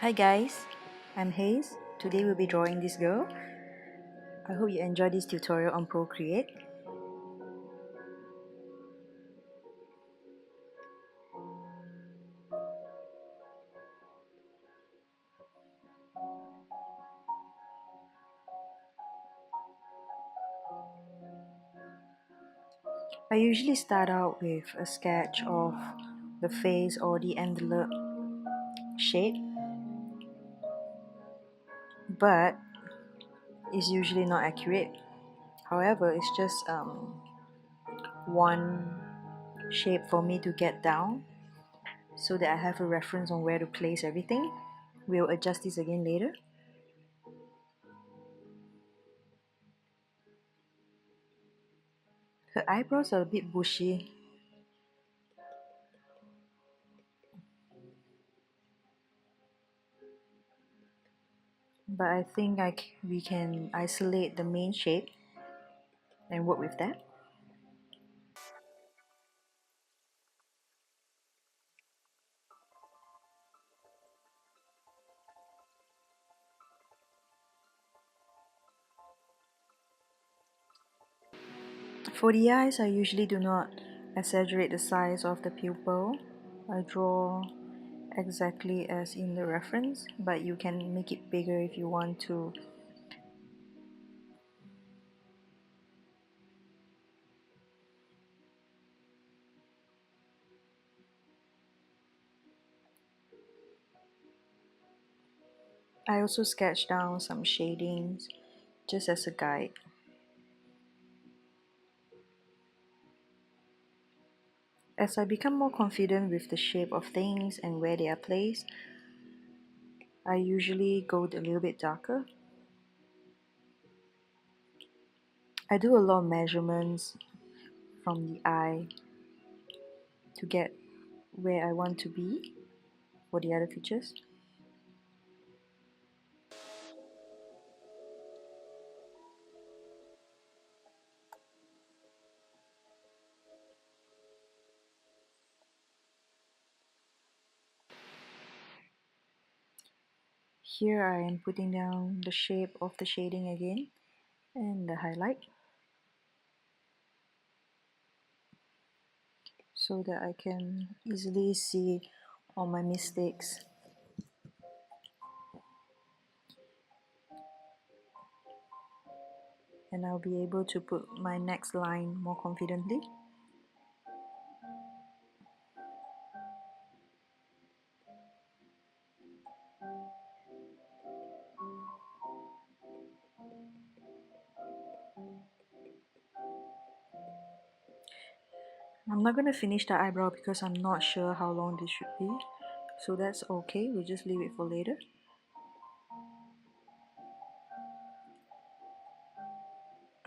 Hi guys, I'm Haze. Today we'll be drawing this girl. I hope you enjoy this tutorial on Procreate. I usually start out with a sketch of the face or the envelope shape, but it's usually not accurate. However, it's just one shape for me to get down so that I have a reference on where to place everything. We'll adjust this again later. Her eyebrows are a bit bushy. But I think we can isolate the main shape and work with that. For the eyes, I usually do not exaggerate the size of the pupil. I draw exactly as in the reference, but you can make it bigger if you want to. I also sketch down some shadings just as a guide. As I become more confident with the shape of things and where they are placed, I usually go a little bit darker. I do a lot of measurements from the eye to get where I want to be for the other features. Here I am putting down the shape of the shading again and the highlight so that I can easily see all my mistakes. And I'll be able to put my next line more confidently. I'm not going to finish the eyebrow because I'm not sure how long this should be. So that's okay, we'll just leave it for later.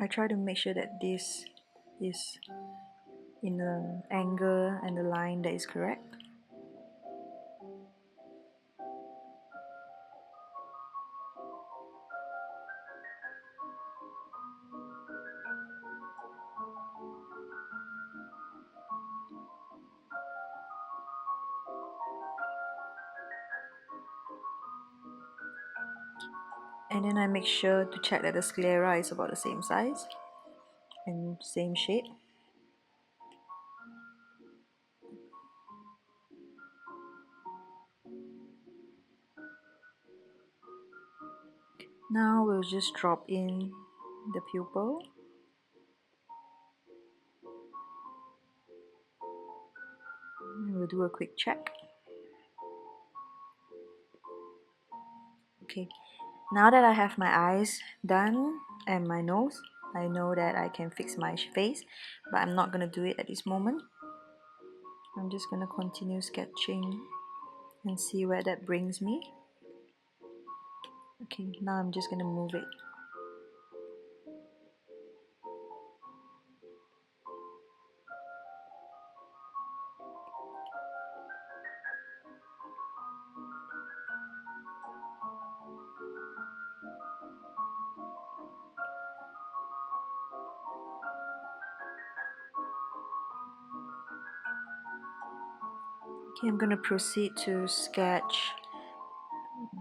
I try to make sure that this is in the angle and the line that is correct. And then I make sure to check that the sclera is about the same size and same shape. Now we'll just drop in the pupil. And we'll do a quick check. Okay, now that I have my eyes done and my nose, I know that I can fix my face, but I'm not going to do it at this moment. I'm just going to continue sketching and see where that brings me. Okay, now I'm just going to move it. Okay, I'm going to proceed to sketch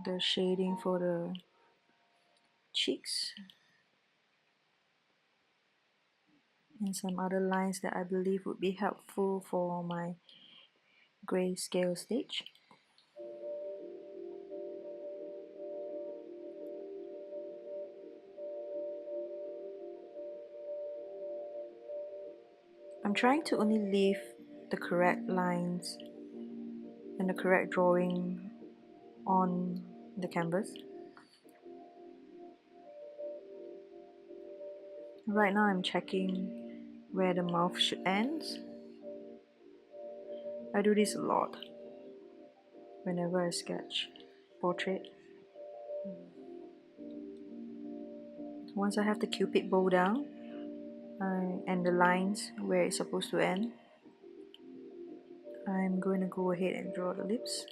the shading for the cheeks and some other lines that I believe would be helpful for my grayscale stage. I'm trying to only leave the correct lines and the correct drawing on the canvas. Right now I'm checking where the mouth should end. I do this a lot whenever I sketch portrait. Once I have the cupid bow down and the lines where it's supposed to end, I'm going to go ahead and draw the lips.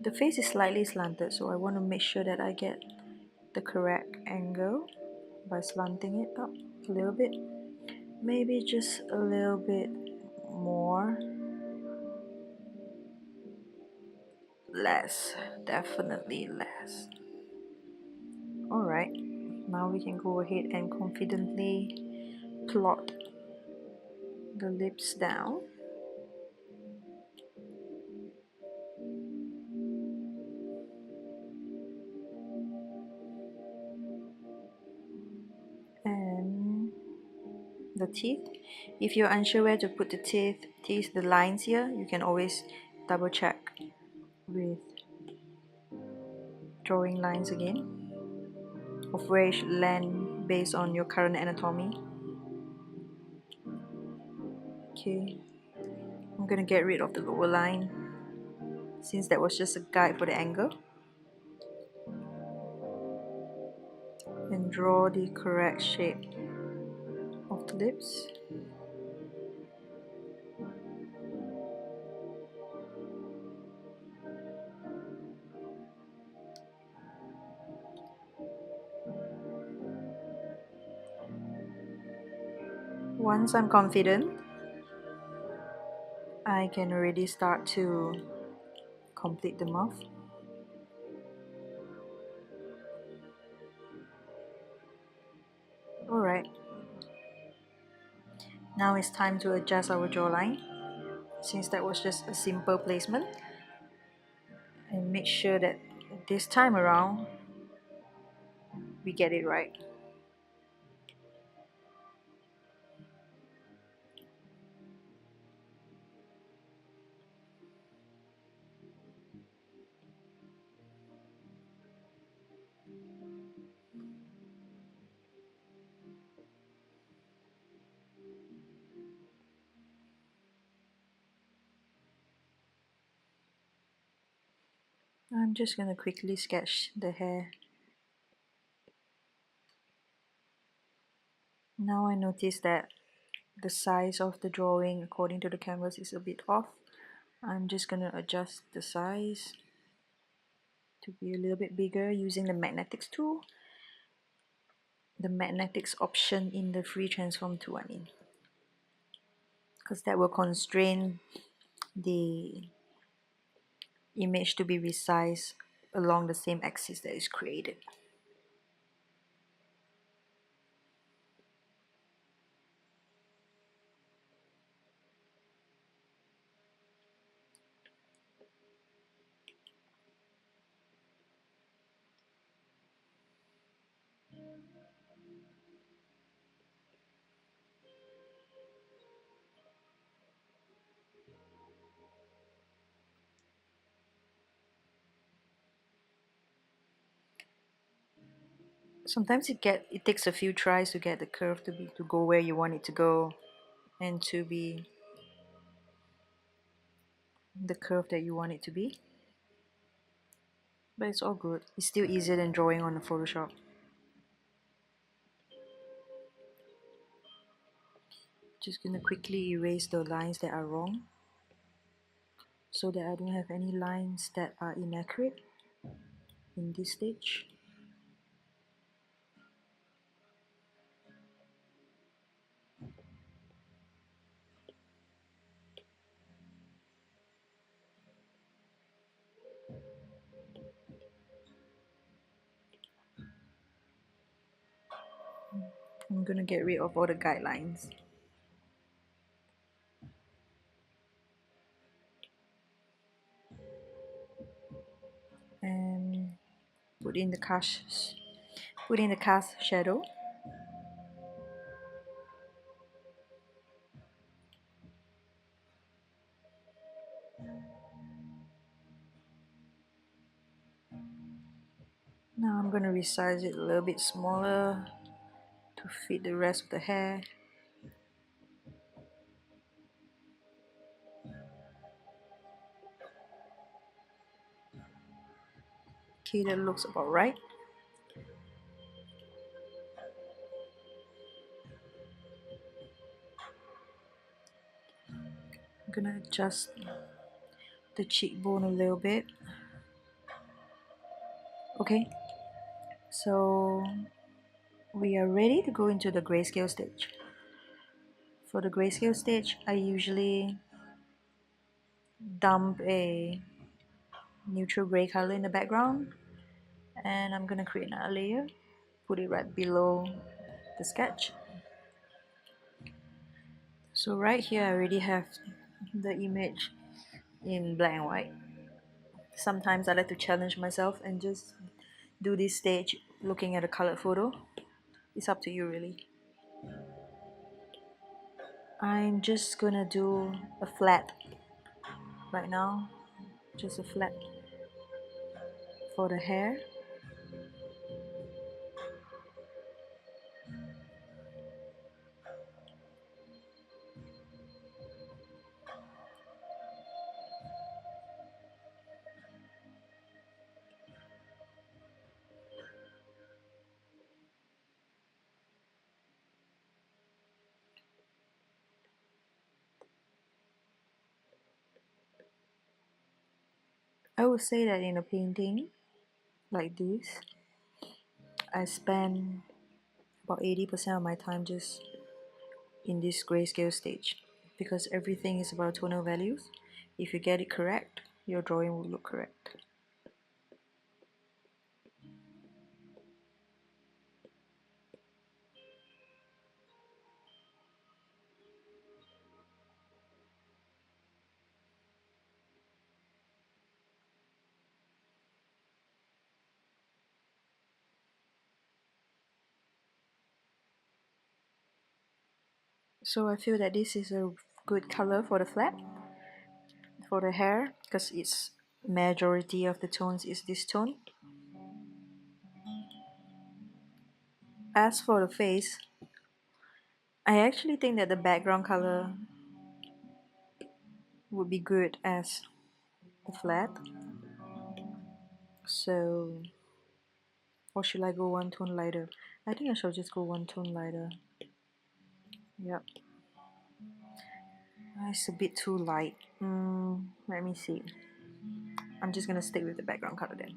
The face is slightly slanted, so I want to make sure that I get the correct angle by slanting it up a little bit. Maybe just a little bit more. Less, definitely less. Alright, now we can go ahead and confidently plot the lips down. And the teeth. If you're unsure where to put the teeth, the lines here, you can always double check with drawing lines again of where it should land based on your current anatomy. Okay, I'm gonna get rid of the lower line since that was just a guide for the angle, and draw the correct shape of the lips. Once I'm confident, I can already start to complete the mouth. Alright, now it's time to adjust our jawline since that was just a simple placement, and make sure that this time around we get it right. I'm just gonna quickly sketch the hair. Now I notice that the size of the drawing according to the canvas is a bit off. I'm just gonna adjust the size to be a little bit bigger using the magnetics tool. The magnetics option in the free transform tool, I mean, because that will constrain the image to be resized along the same axis that is created. Sometimes it takes a few tries to get the curve to go where you want it to go and to be the curve that you want it to be. But it's all good. It's still easier than drawing on a Photoshop. Just gonna quickly erase the lines that are wrong so that I don't have any lines that are inaccurate in this stage. I'm gonna get rid of all the guidelines. And put in the cast shadow. Now I'm gonna resize it a little bit smaller to fit the rest of the hair. Okay, that looks about right. I'm gonna adjust the cheekbone a little bit. Okay, so we are ready to go into the grayscale stage. For the grayscale stage, I usually dump a neutral gray color in the background, and I'm gonna create another layer, put it right below the sketch. So right here I already have the image in black and white. Sometimes I like to challenge myself and just do this stage looking at a colored photo. It's up to you really. I'm just gonna do a flat right now, just a flat for the hair. I would say that in a painting like this, I spend about 80% of my time just in this grayscale stage, because everything is about tonal values. If you get it correct, your drawing will look correct. So I feel that this is a good color for the flat, for the hair, because its majority of the tones is this tone. As for the face, I actually think that the background color would be good as the flat. So, or should I go one tone lighter? I think I shall just go one tone lighter. Yep. It's a bit too light. Let me see. I'm just gonna stick with the background color then.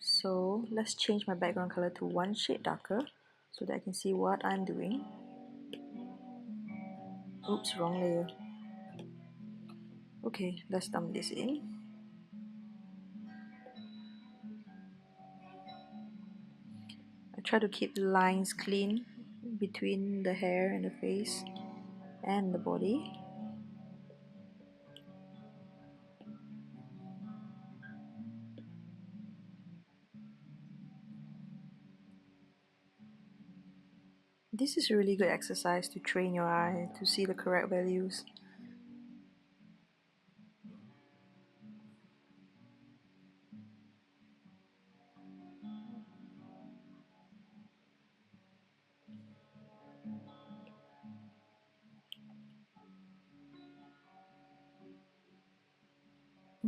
So let's change my background color to one shade darker so that I can see what I'm doing. Oops, wrong layer. Okay, let's dump this in. I try to keep the lines clean between the hair and the face and the body. This is a really good exercise to train your eye to see the correct values.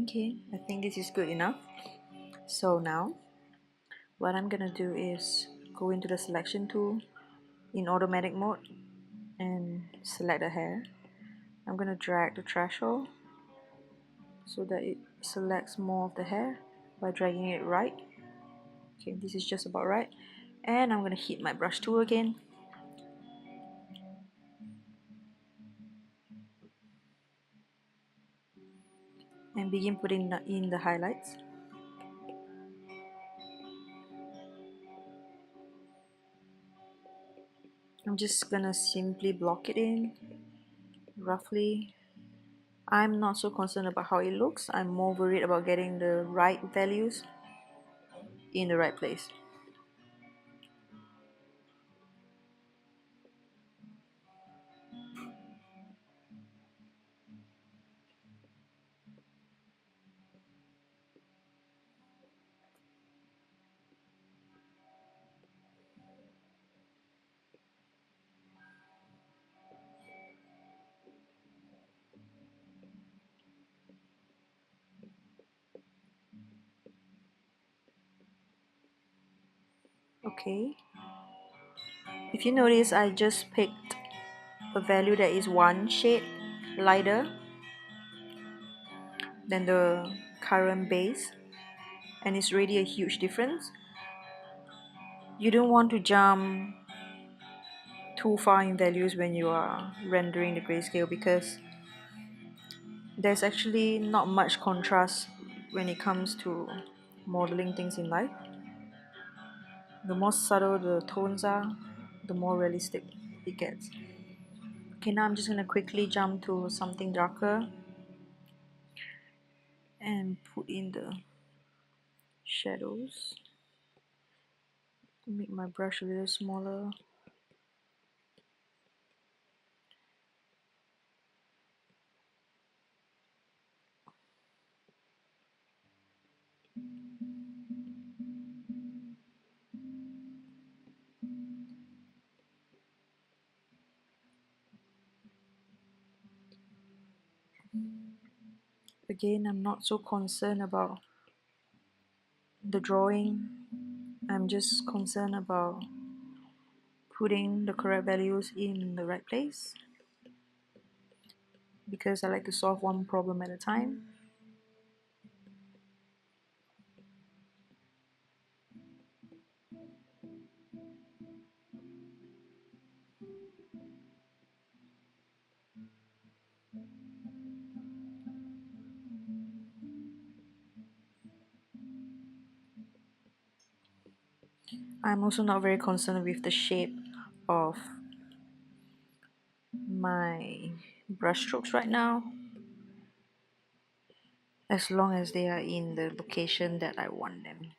Okay, I think this is good enough. So now, what I'm gonna do is go into the selection tool in automatic mode and select the hair. I'm gonna drag the threshold so that it selects more of the hair by dragging it right. Okay, this is just about right. And I'm gonna hit my brush tool again. And begin putting in the highlights. I'm just gonna simply block it in roughly. I'm not so concerned about how it looks. I'm more worried about getting the right values in the right place. Okay. If you notice, I just picked a value that is one shade lighter than the current base, and it's really a huge difference. You don't want to jump too far in values when you are rendering the grayscale, because there's actually not much contrast when it comes to modeling things in life. The more subtle the tones are, the more realistic it gets. Okay, now I'm just going to quickly jump to something darker and put in the shadows. Make my brush a little smaller. Again, I'm not so concerned about the drawing. I'm just concerned about putting the correct values in the right place, because I like to solve one problem at a time. I'm also not very concerned with the shape of my brush strokes right now, as long as they are in the location that I want them.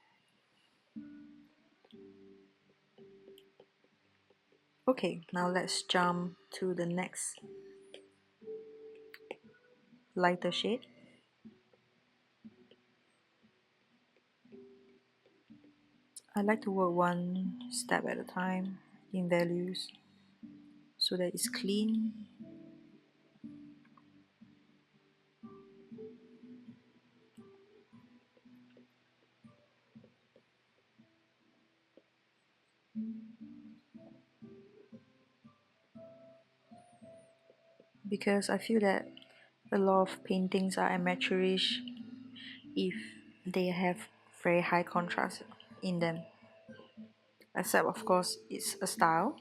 Okay, now let's jump to the next lighter shade. I like to work one step at a time in values so that it's clean. Because I feel that a lot of paintings are amateurish if they have very high contrast in them. Except, of course, it's a style,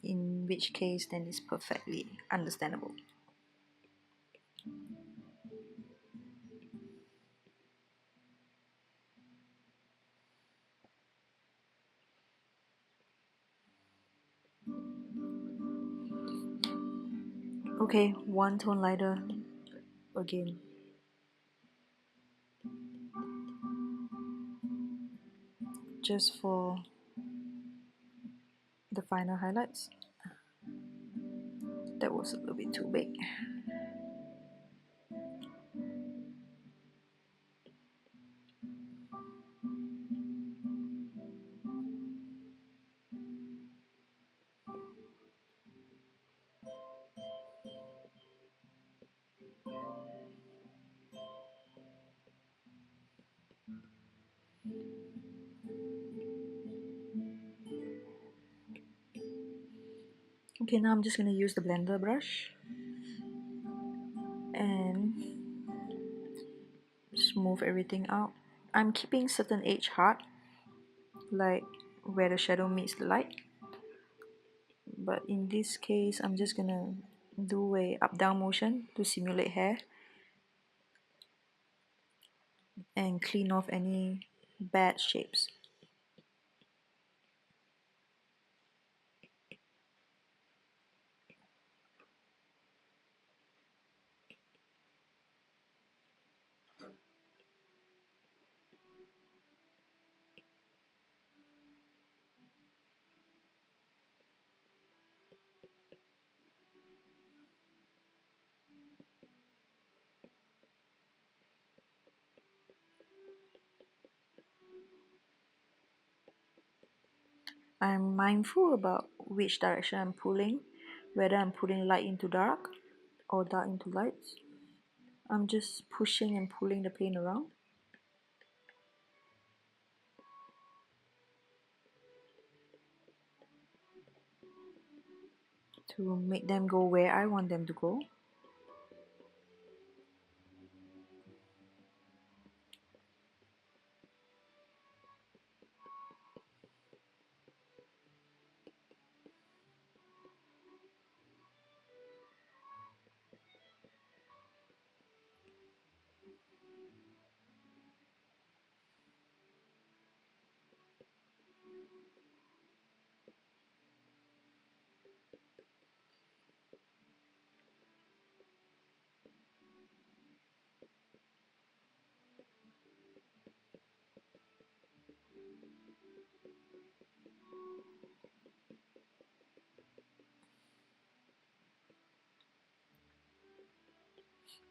in which case then it's perfectly understandable. Okay, one tone lighter again. Just for the final highlights. That was a little bit too big. Okay, now I'm just going to use the blender brush and smooth everything out. I'm keeping certain edge hard, like where the shadow meets the light. But in this case, I'm just gonna do a up-down motion to simulate hair and clean off any bad shapes. I'm mindful about which direction I'm pulling, whether I'm pulling light into dark or dark into lights. I'm just pushing and pulling the paint around. To make them go where I want them to go.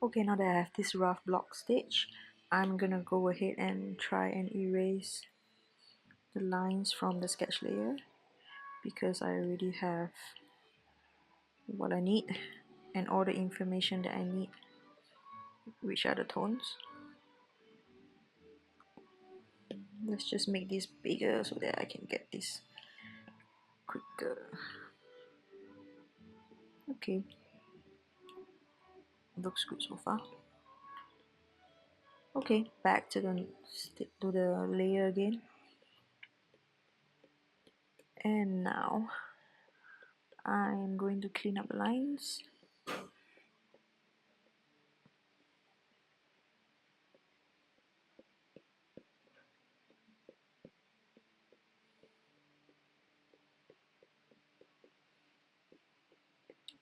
Okay, now that I have this rough block stage, I'm gonna go ahead and try and erase the lines from the sketch layer because I already have what I need and all the information that I need, which are the tones. Let's just make this bigger so that I can get this quicker. Okay, looks good so far. Okay, back to the layer again. And now I'm going to clean up the lines.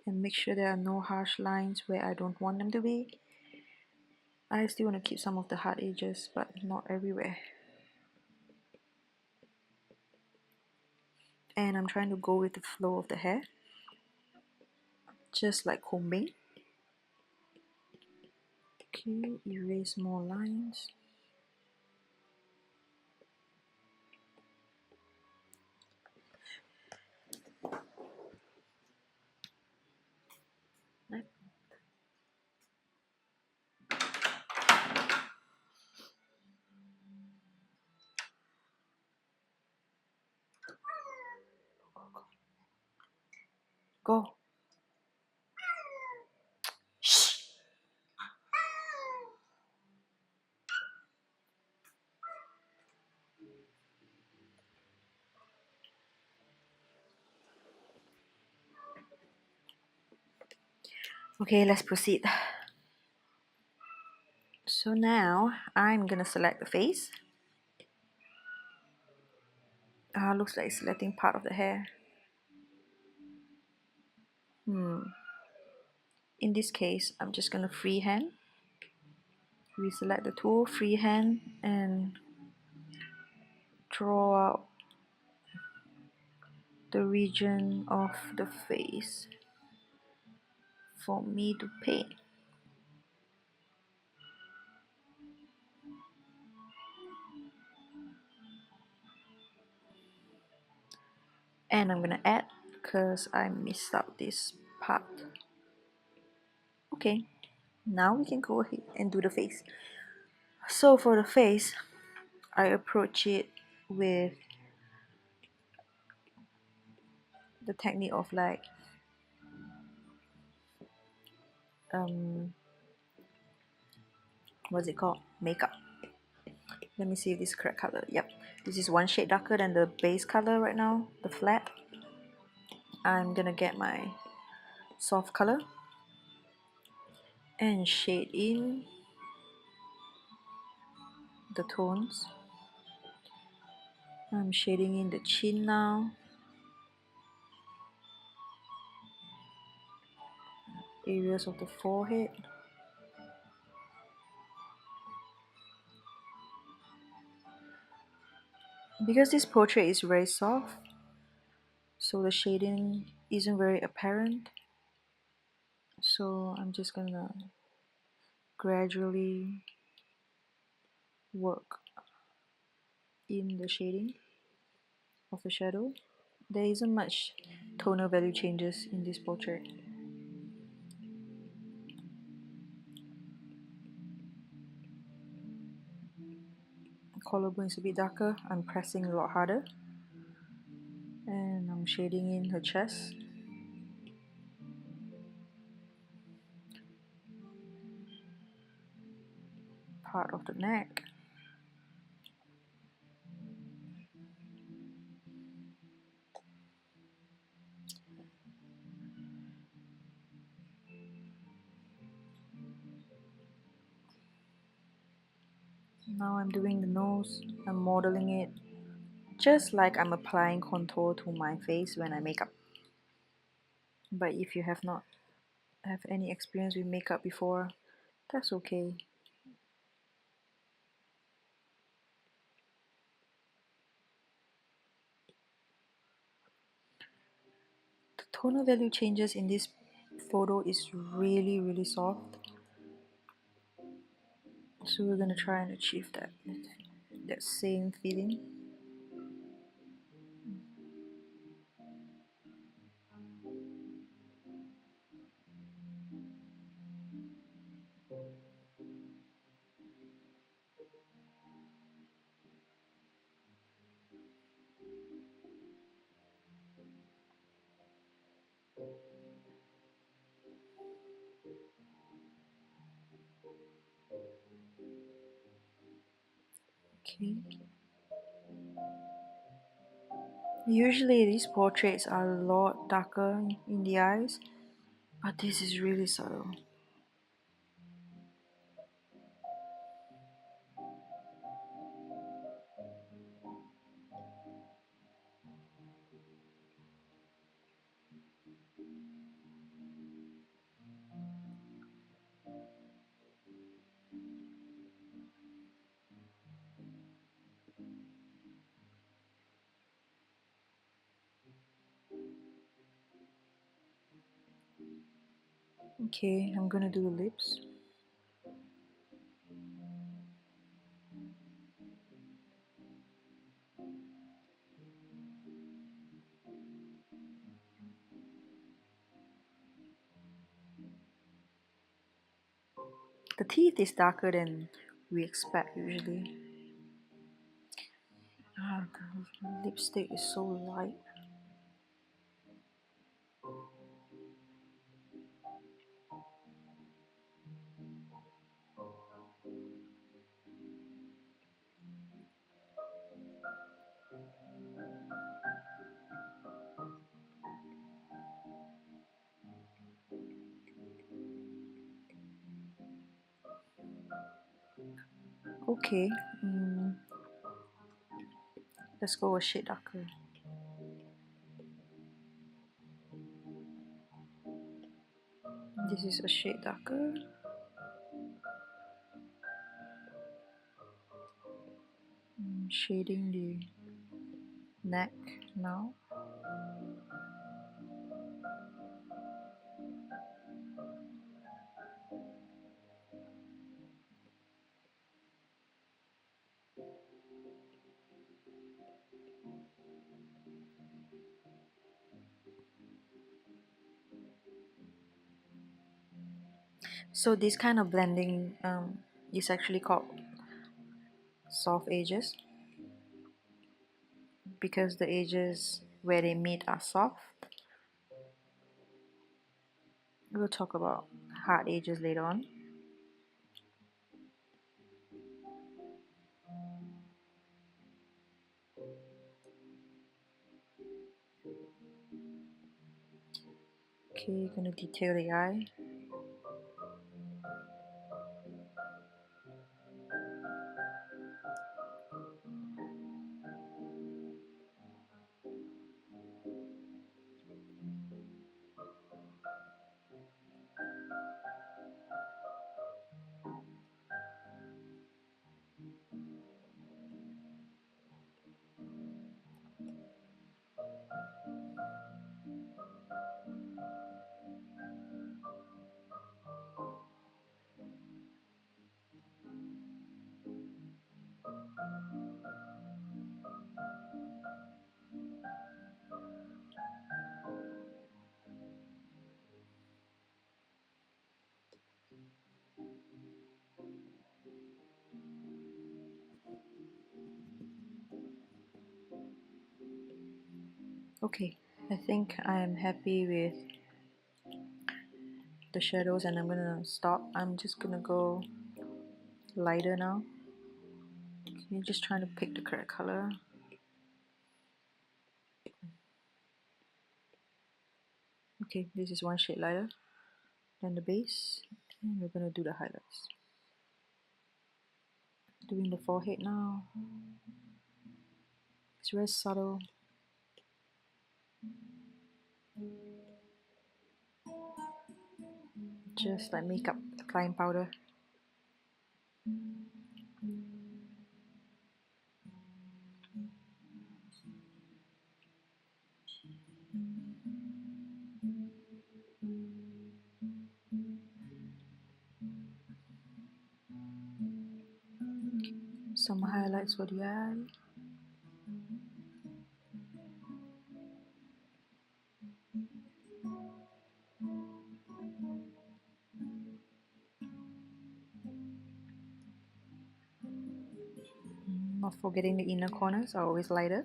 And make sure there are no harsh lines where I don't want them to be. I still want to keep some of the hard edges, but not everywhere. And I'm trying to go with the flow of the hair, just like combing. Okay, erase more lines. Go. Shh. Okay, let's proceed. So now I'm gonna select the face. Looks like selecting part of the hair. In this case, I'm just gonna freehand. We select the tool, freehand, and draw out the region of the face for me to paint. And I'm gonna add because I missed out this part. Okay, now we can go ahead and do the face. So for the face, I approach it with the technique of like what's it called? Makeup. Let me see if this is correct color. Yep, this is one shade darker than the base color right now, the flat. I'm gonna get my soft color and shade in the tones. I'm shading in the chin now, areas of the forehead. Because this portrait is very soft, so the shading isn't very apparent. So I'm just gonna gradually work in the shading of the shadow. There isn't much tonal value changes in this portrait. Collarbone is a bit darker. I'm pressing a lot harder. And I'm shading in her chest. Part of the neck. Now I'm doing the nose. I'm modeling it just like I'm applying contour to my face when I make up. But if you have not have any experience with makeup before, that's okay. The tonal value changes in this photo is really soft. So we're gonna try and achieve that same feeling. Okay. Usually these portraits are a lot darker in the eyes, but this is really subtle. Okay, I'm gonna do the lips. The teeth is darker than we expect usually. The lipstick is so light. Okay, let's go a shade darker. This is a shade darker. Shading the neck now. So this kind of blending is actually called soft edges because the edges where they meet are soft. We'll talk about hard edges later on. Okay, gonna detail the eye. Okay, I think I am happy with the shadows and I'm gonna stop. I'm just gonna go lighter now. Okay, just trying to pick the correct color. Okay, this is one shade lighter than the base. And we're gonna do the highlights. Doing the forehead now. It's very subtle. Just like makeup applying powder. Some highlights for the eye. Not forgetting the inner corners are always lighter.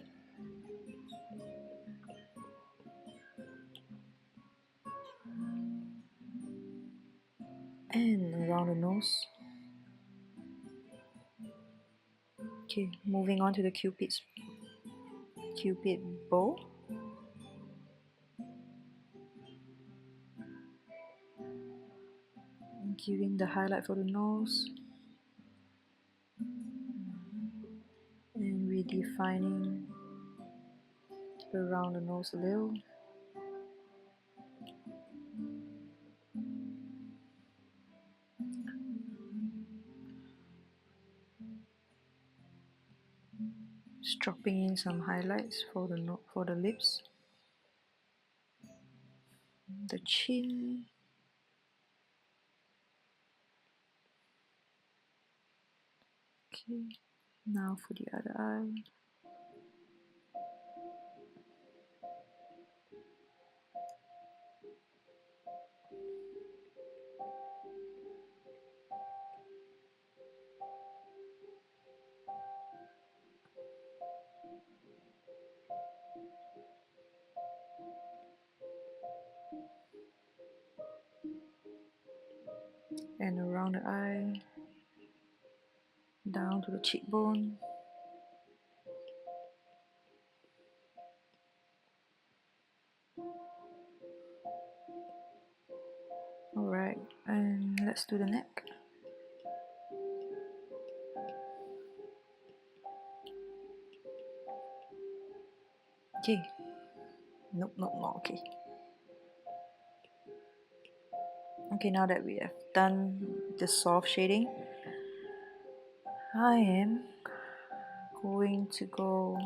And around the nose. Okay, moving on to the cupid bow. Giving the highlight for the nose. And redefining around the nose a little. Just dropping in some highlights for the lips, the chin. Okay, now for the other eye. And around the eye, down to the cheekbone. Alright, and let's do the neck. Okay. Nope, not okay. Okay, now that we have done the soft shading, I am going to go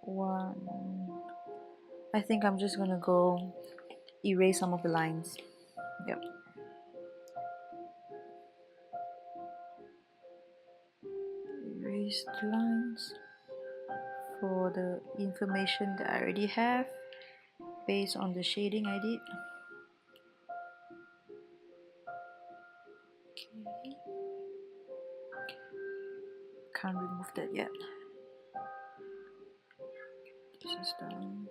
one. I think I'm just gonna go erase some of the lines. Yep. Erase the lines for the information that I already have based on the shading I did. Okay. Can't remove that yet. This is done.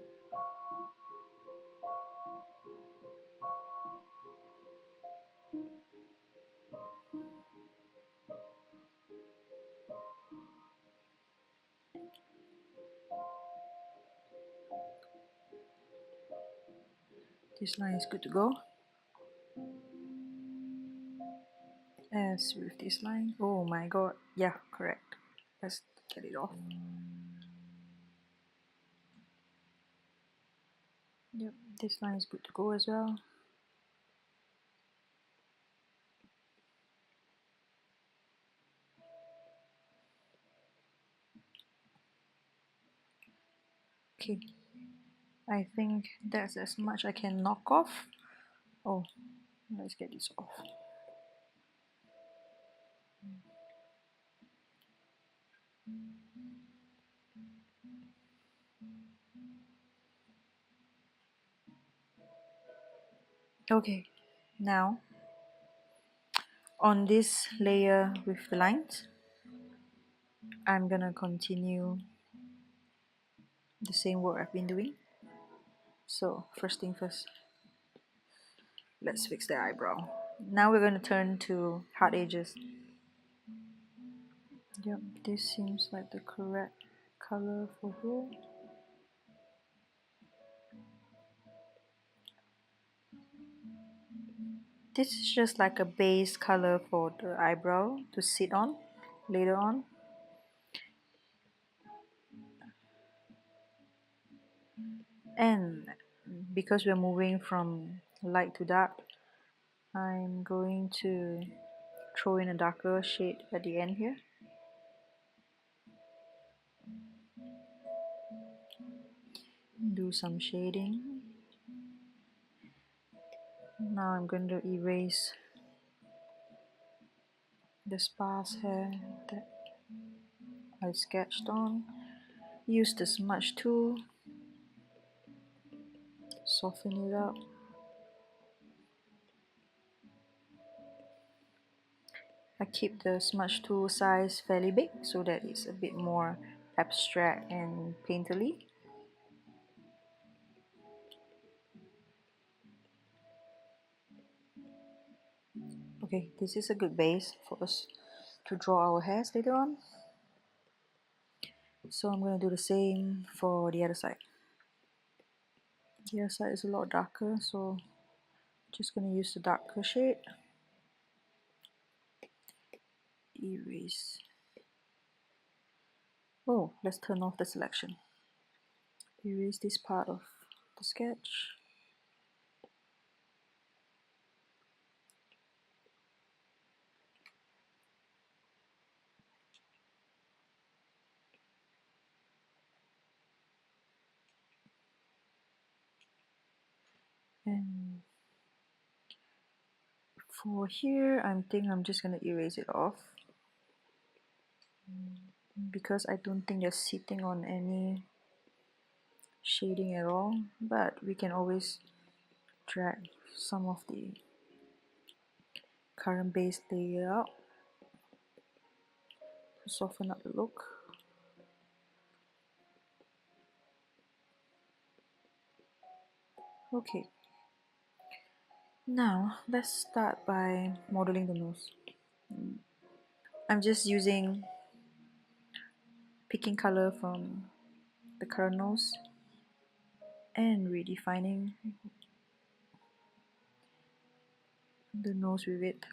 This line is good to go. As with this line, oh my god, yeah, correct. Let's get it off. Yep, this line is good to go as well. Okay, I think that's as much I can knock off. Oh, let's get this off. Okay, now On this layer with the lines, I'm gonna continue the same work I've been doing. So first thing first, let's fix the eyebrow. Now we're going to turn to hard edges. Yep, this seems like the correct color for here. This is just like a base color for the eyebrow to sit on later on. And because we're moving from light to dark, I'm going to throw in a darker shade at the end here. Do some shading. Now I'm going to erase the sparse hair that I sketched on. Use the smudge tool, soften it up. I keep the smudge tool size fairly big so that it's a bit more abstract and painterly. Okay, this is a good base for us to draw our hairs later on. So I'm going to do the same for the other side. The other side is a lot darker, so just going to use the darker shade. Erase. Oh, let's turn off the selection. Erase this part of the sketch. And for here, I'm just going to erase it off because I don't think they're sitting on any shading at all, but we can always drag some of the current base layer out to soften up the look. Okay, now let's start by modeling the nose. I'm just picking color from the current nose and redefining the nose with it.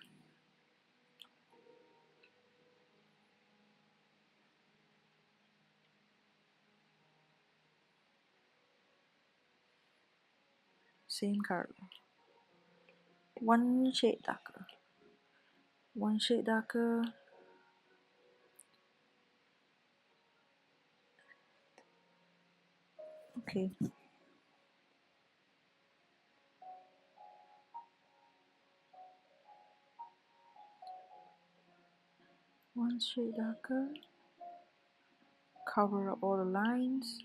Same color. One shade darker. One shade darker. Okay. One shade darker. Cover up all the lines.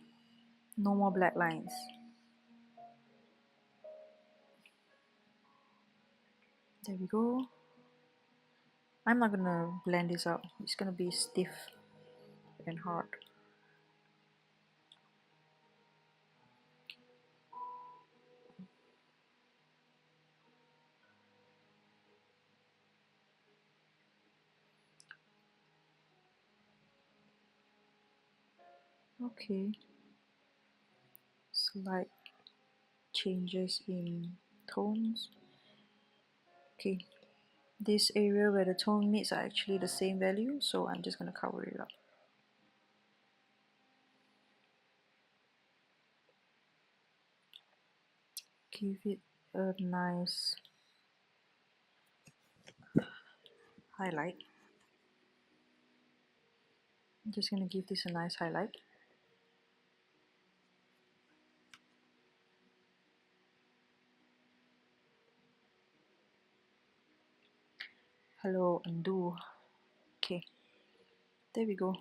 No more black lines. There we go. I'm not gonna blend this out. It's gonna be stiff and hard. Okay. Slight changes in tones. Okay. This area where the tone meets are actually the same value, so I'm just gonna cover it up. Give it a nice highlight. I'm just gonna give this a nice highlight. Hello, undo. Okay, there we go.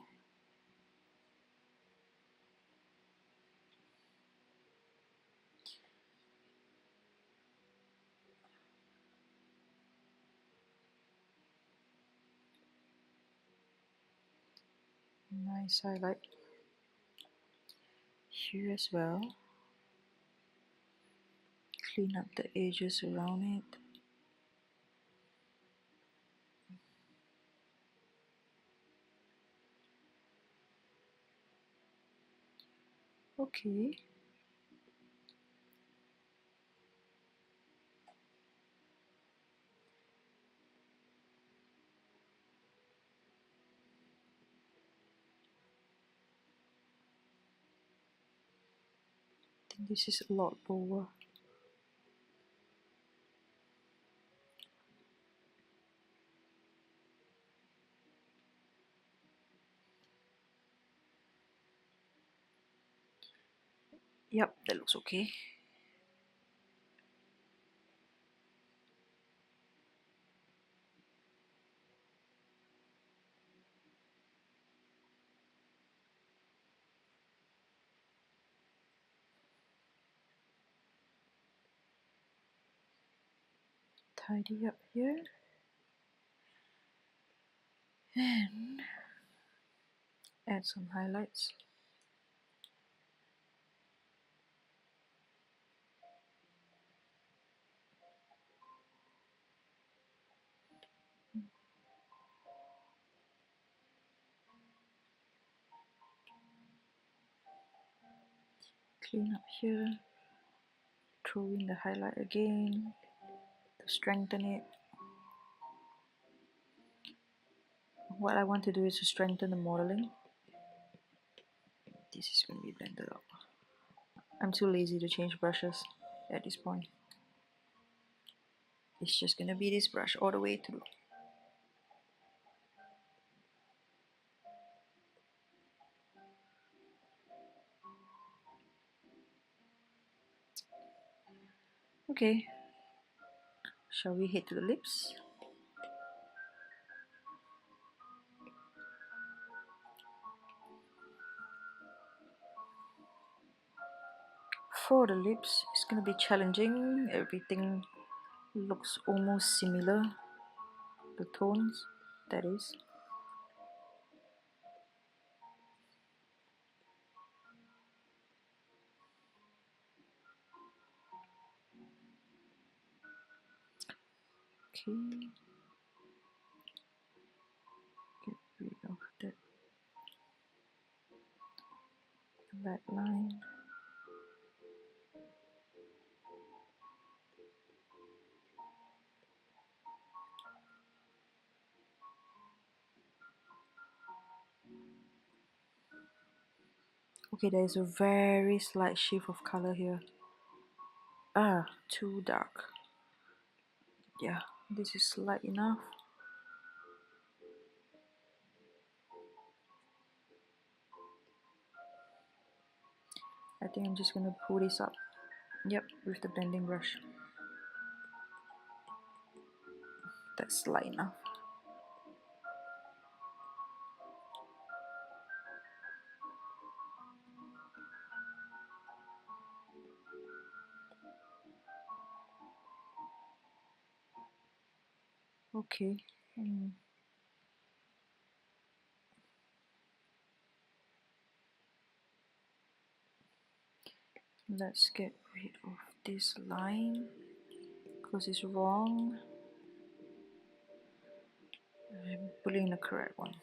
Nice highlight here as well. Clean up the edges around it. Okay. I think this is a lot lower. Yep, that looks okay. Tidy up here. And add some highlights. Clean up here. Throw in the highlight again to strengthen it. What I want to do is to strengthen the modeling. This is going to be blended out. I'm too lazy to change brushes at this point. It's just going to be this brush all the way through. Okay, shall we head to the lips? For the lips, it's going to be challenging. Everything looks almost similar. The tones, that is. Okay. Get rid of that line. Okay, there's a very slight shift of color here. Too dark. Yeah, this is light enough. I think I'm just gonna pull this up. Yep, with the blending brush. That's light enough. Okay. Let's get rid of this line because it's wrong. I'm putting the correct one.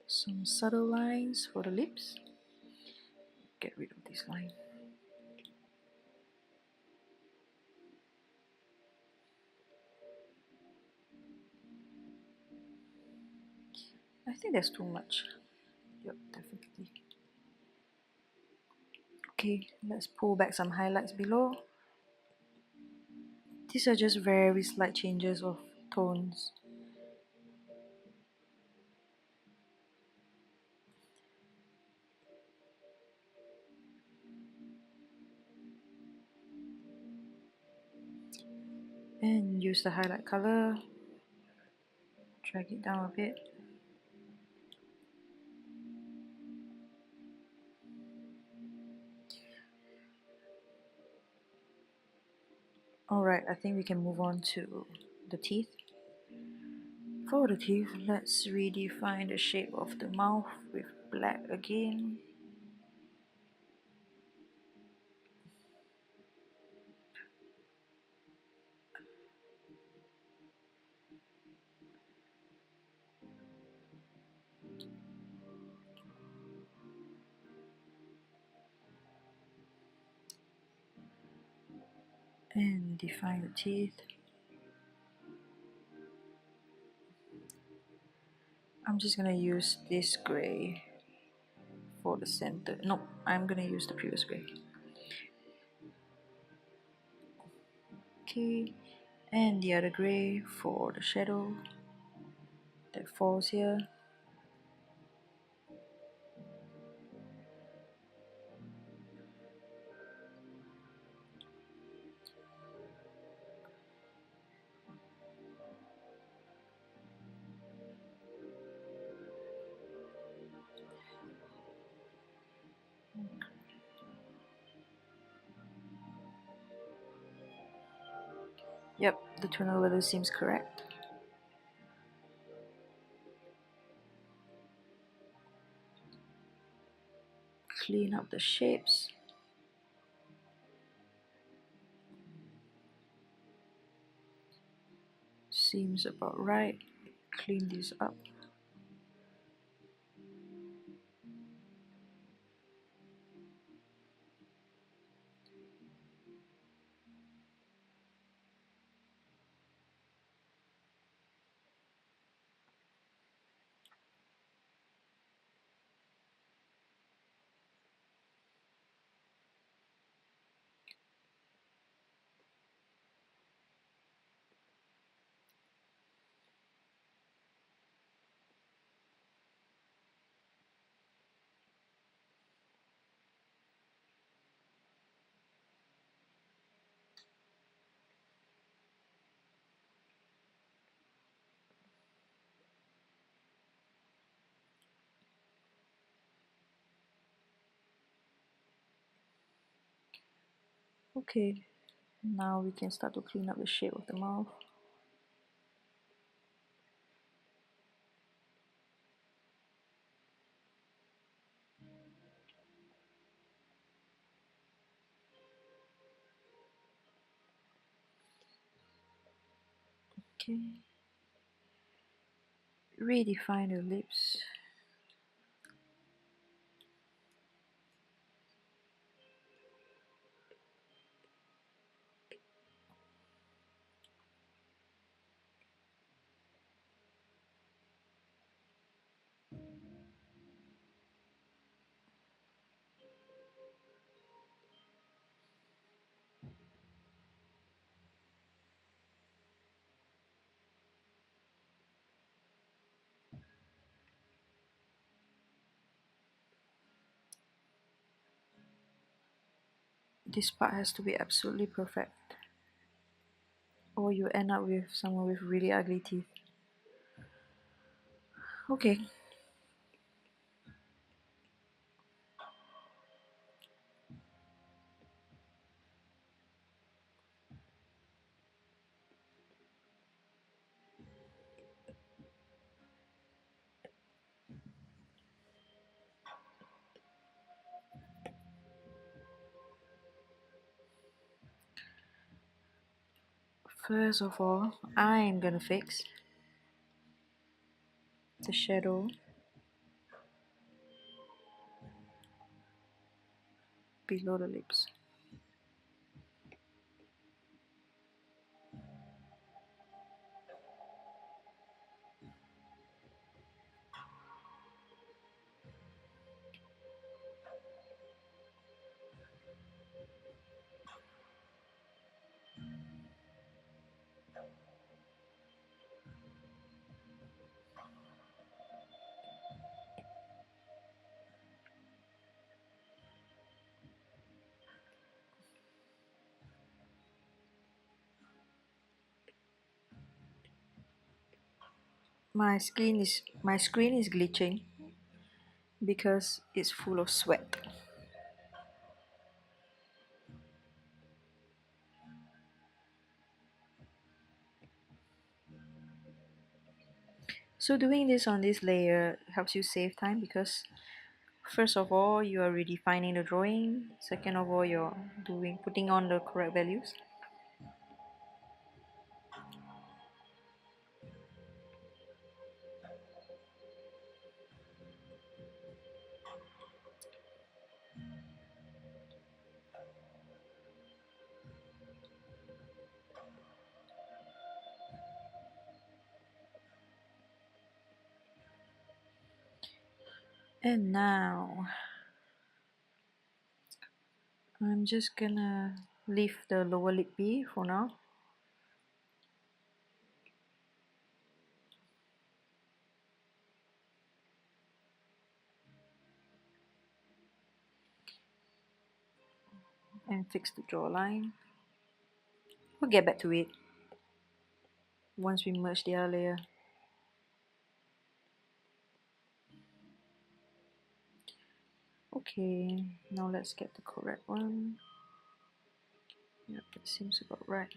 Some subtle lines for the lips. Get rid of this line. I think that's too much. Yep, definitely. Okay, let's pull back some highlights below. These are just very slight changes of tones. And use the highlight color. Drag it down a bit. Alright, I think we can move on to the teeth. For the teeth, let's redefine the shape of the mouth with black again. And define the teeth. I'm just gonna use this gray for the center. No, I'm gonna use the previous gray. Okay, and the other gray for the shadow that falls here. Yep, the tonal value seems correct. Clean up the shapes. Seems about right. Clean this up. Okay, now we can start to clean up the shape of the mouth. Okay. Redefine the lips. This part has to be absolutely perfect, or you end up with someone with really ugly teeth. Okay. First of all, I'm gonna fix the shadow below the lips. My screen is glitching because it's full of sweat. So doing this on this layer helps you save time because first of all, you are redefining the drawing. Second of all, you're putting on the correct values. And now I'm just gonna leave the lower lip be for now. And fix the jawline. We'll get back to it once we merge the other layer. Okay, now let's get the correct one. Yep, that seems about right.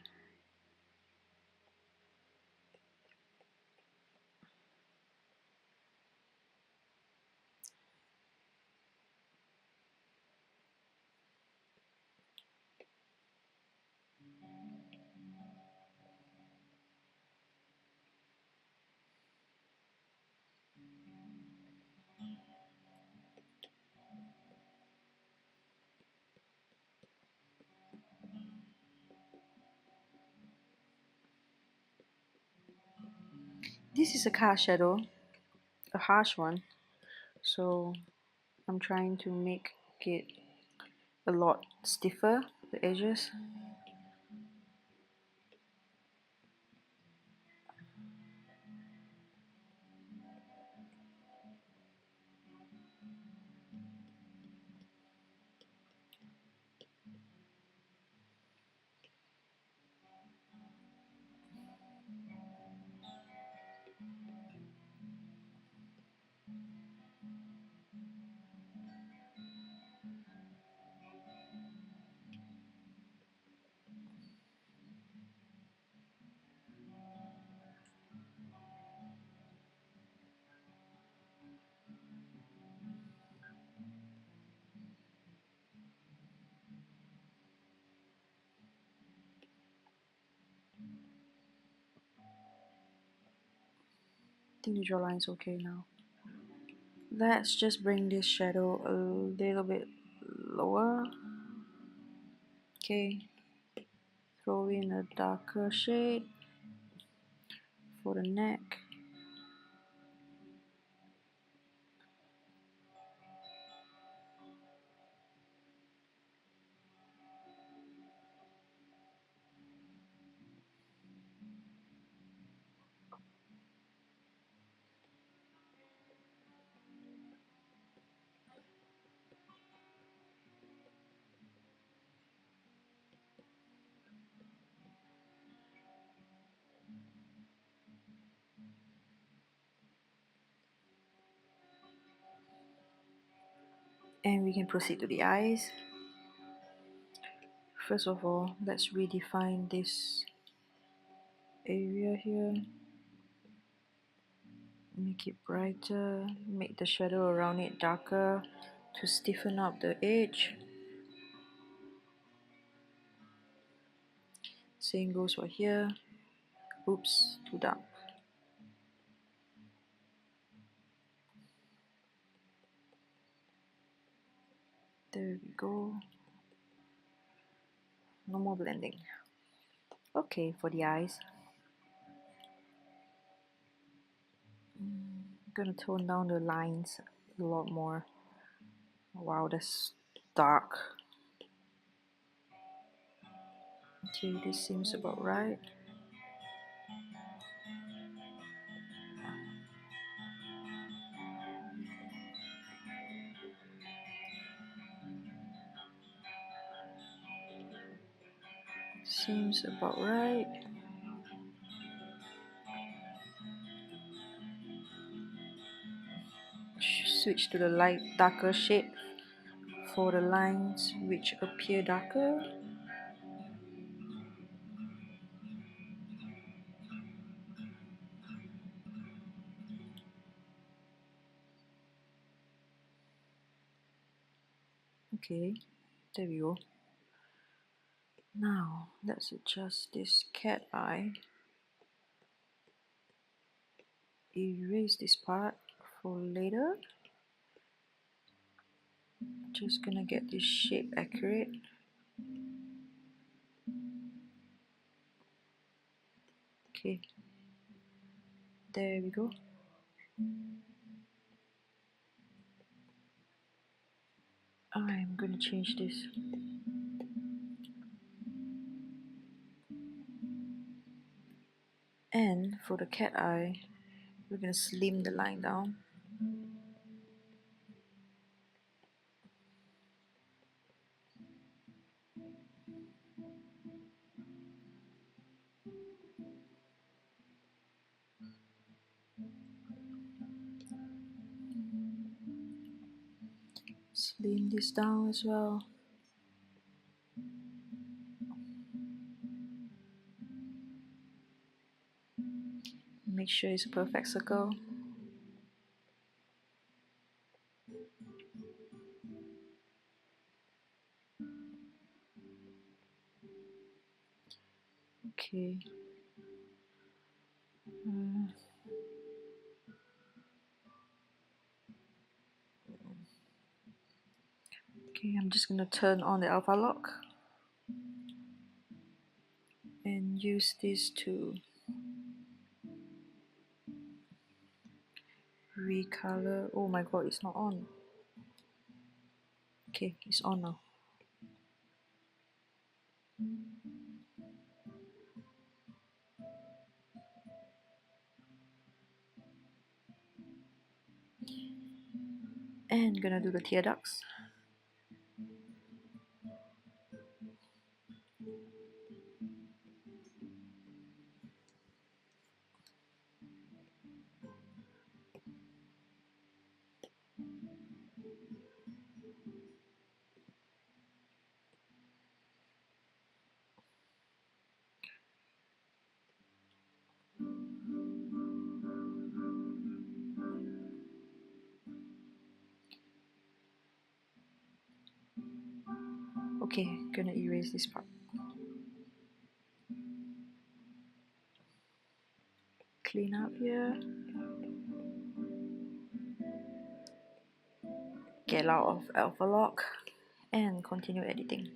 This is a cast shadow, a harsh one, so I'm trying to make it a lot stiffer, the edges. I think the jawline is okay now. Let's just bring this shadow a little bit lower. Okay, throw in a darker shade for the neck. And we can proceed to the eyes. First of all, let's redefine this area here. Make it brighter, make the shadow around it darker to stiffen up the edge. Same goes for here. Oops, too dark. There we go. No more blending. Okay, for the eyes. I'm gonna tone down the lines a lot more. Wow, that's dark. Okay, this seems about right. Seems about right. Switch to the light darker shade for the lines which appear darker. Okay, there we go. Now let's adjust this cat eye. Erase this part for later. Just gonna get this shape accurate. Okay, there we go. I'm gonna change this. And for the cat eye, we're gonna slim the line down. Slim this down as well. Make sure it's a perfect circle. Okay. Okay, I'm just gonna turn on the alpha lock and use this to recolor. Oh my god, it's not on. Okay, it's on now. And gonna do the tear ducts. Okay, gonna erase this part. Clean up here. Get out of alpha lock and continue editing.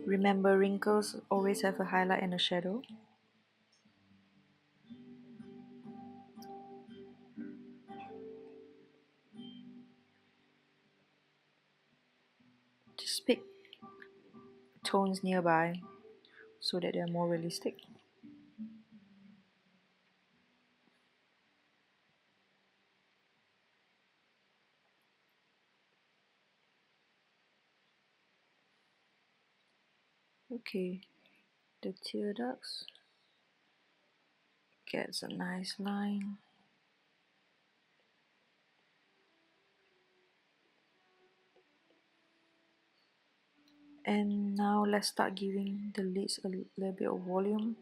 Remember, wrinkles always have a highlight and a shadow. Just pick tones nearby so that they're more realistic. Okay, the tear ducts gets a nice line. And now let's start giving the lids a little bit of volume.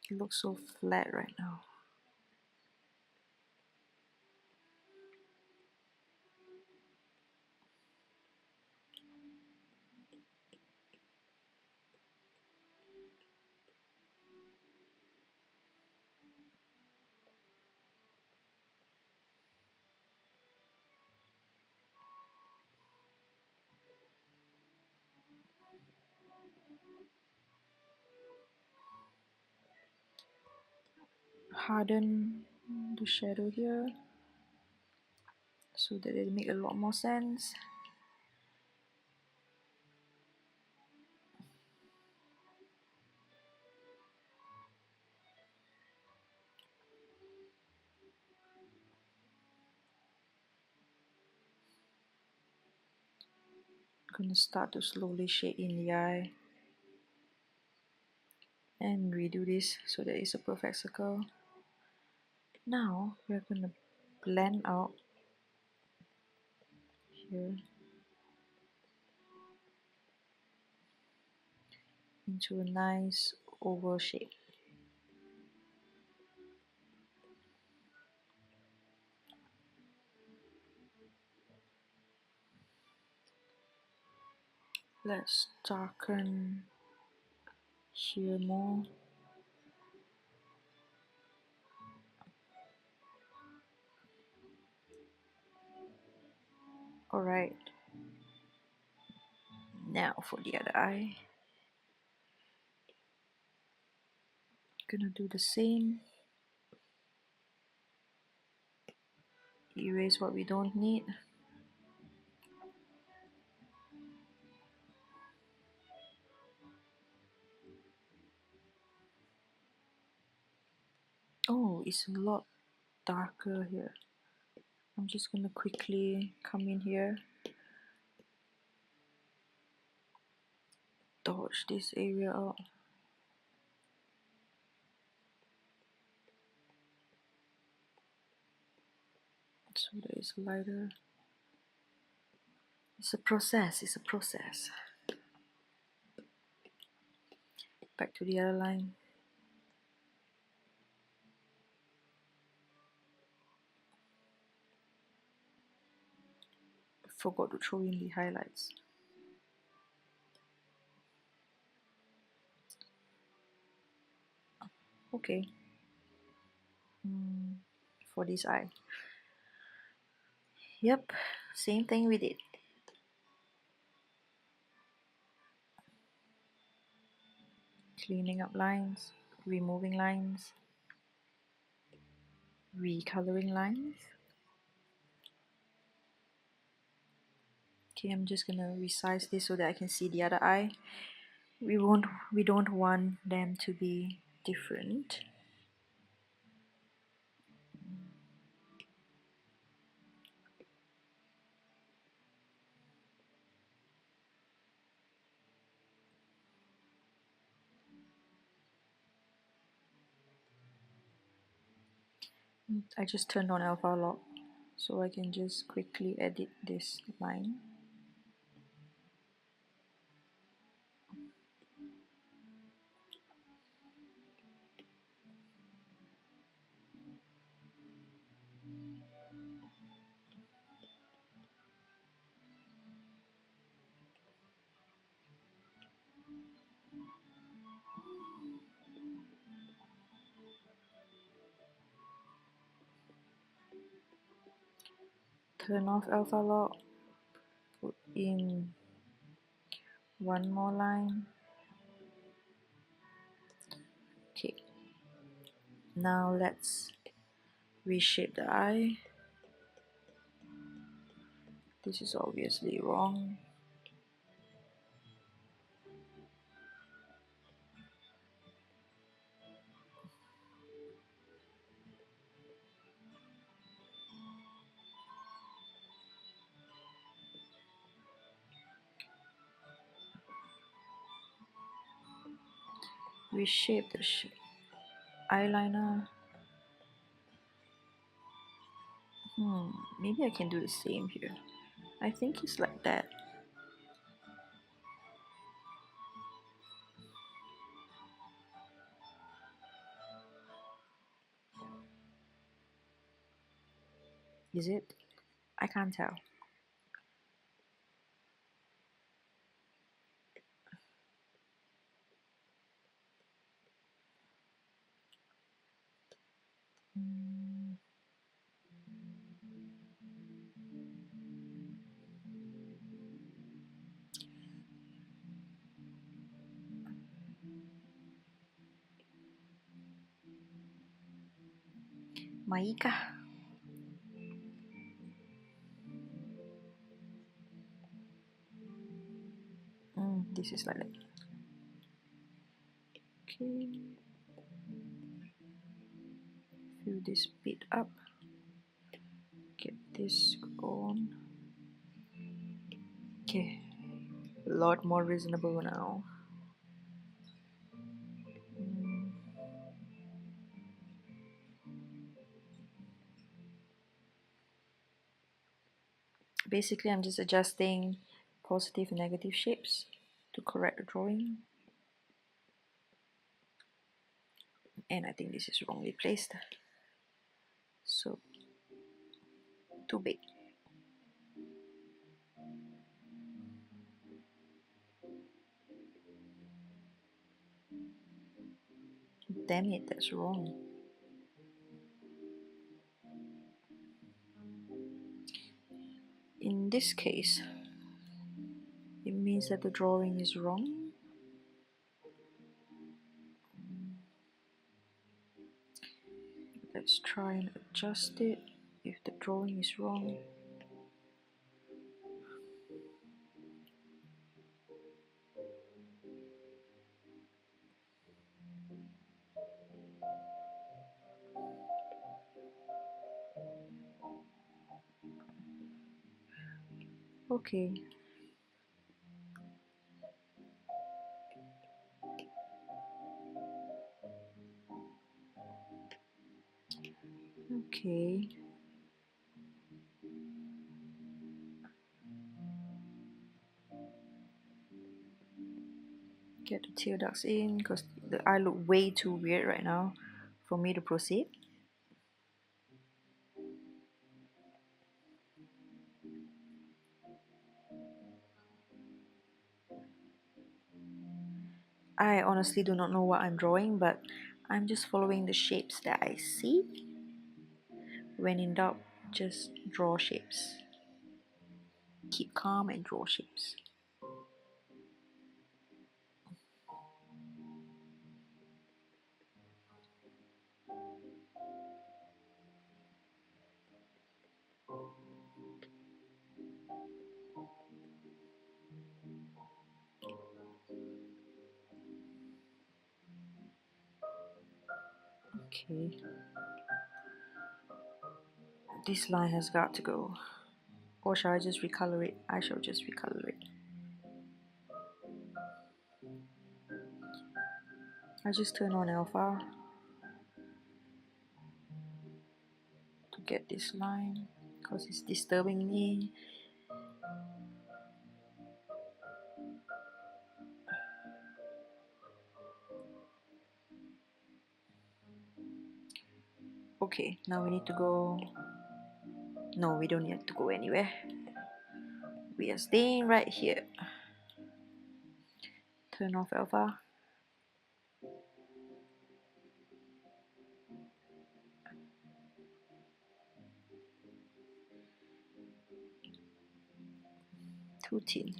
It looks so flat right now. Harden the shadow here so that it make a lot more sense. I'm gonna start to slowly shade in the eye and redo this so that it's a perfect circle. Now we're gonna blend out here into a nice oval shape. Let's darken here more. Alright, now for the other eye. Gonna do the same. Erase what we don't need. Oh, it's a lot darker here. I'm just gonna quickly come in here, dodge this area out. So that it's lighter. It's a process, it's a process. Back to the other line. Forgot to throw in the highlights. Okay. For this eye. Yep, same thing we did. Cleaning up lines, removing lines, recoloring lines. Okay, I'm just gonna resize this so that I can see the other eye. We don't want them to be different. I just turned on alpha lock so I can just quickly edit this line. Turn off alpha lock, put in one more line. Okay, now let's reshape the eye. This is obviously wrong. Reshape the eyeliner. Maybe I can do the same here. I think it's like that. Is it? I can't tell. Maika. This is like that. Okay. Fill this bit up. Get this on. Okay. A lot more reasonable now. Basically, I'm just adjusting positive and negative shapes to correct the drawing. And I think this is wrongly placed. So, too big. Damn it, that's wrong. In this case, it means that the drawing is wrong. Let's try and adjust it if the drawing is wrong. Okay. Okay. Get the tail ducts in because the eye look way too weird right now for me to proceed. I honestly do not know what I'm drawing, but I'm just following the shapes that I see. When in doubt, just draw shapes. Keep calm and draw shapes. Okay. This line has got to go. Or shall I just recolor it? I shall just recolor it. I just turn on alpha to get this line because it's disturbing me. Okay, now we need to go. No, we don't need to go anywhere. We are staying right here. Turn off alpha. Too thin.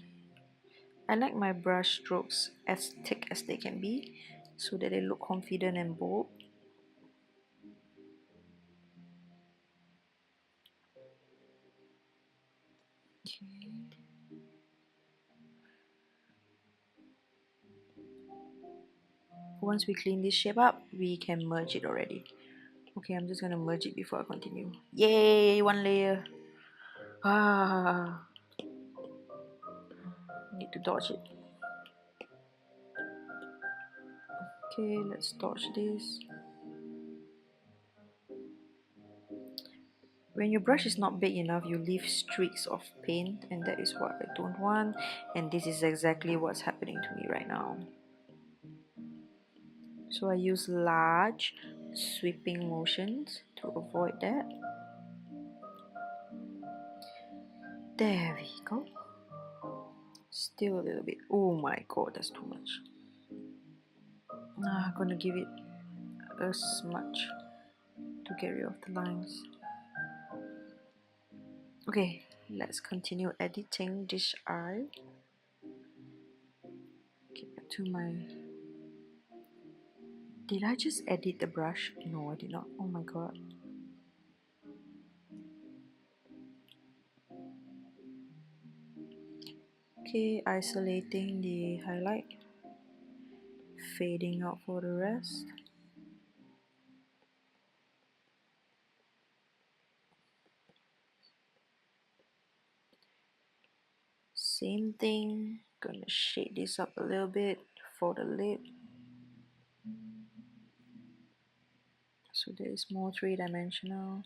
I like my brush strokes as thick as they can be so that they look confident and bold. Okay. Once we clean this shape up, we can merge it already. Okay, I'm just gonna merge it before I continue. Yay, one layer. Ah, need to dodge it. Okay, let's dodge this. When your brush is not big enough, you leave streaks of paint, and that is what I don't want. And this is exactly what's happening to me right now. So I use large sweeping motions to avoid that. There we go. Still a little bit. Oh my god, that's too much. I'm gonna give it a smudge to get rid of the lines. Okay, let's continue editing this eye. Get back to my... Did I just edit the brush? No, I did not. Oh my god. Okay, isolating the highlight. Fading out for the rest. Same thing. Gonna shade this up a little bit for the lid, so that it's more three-dimensional.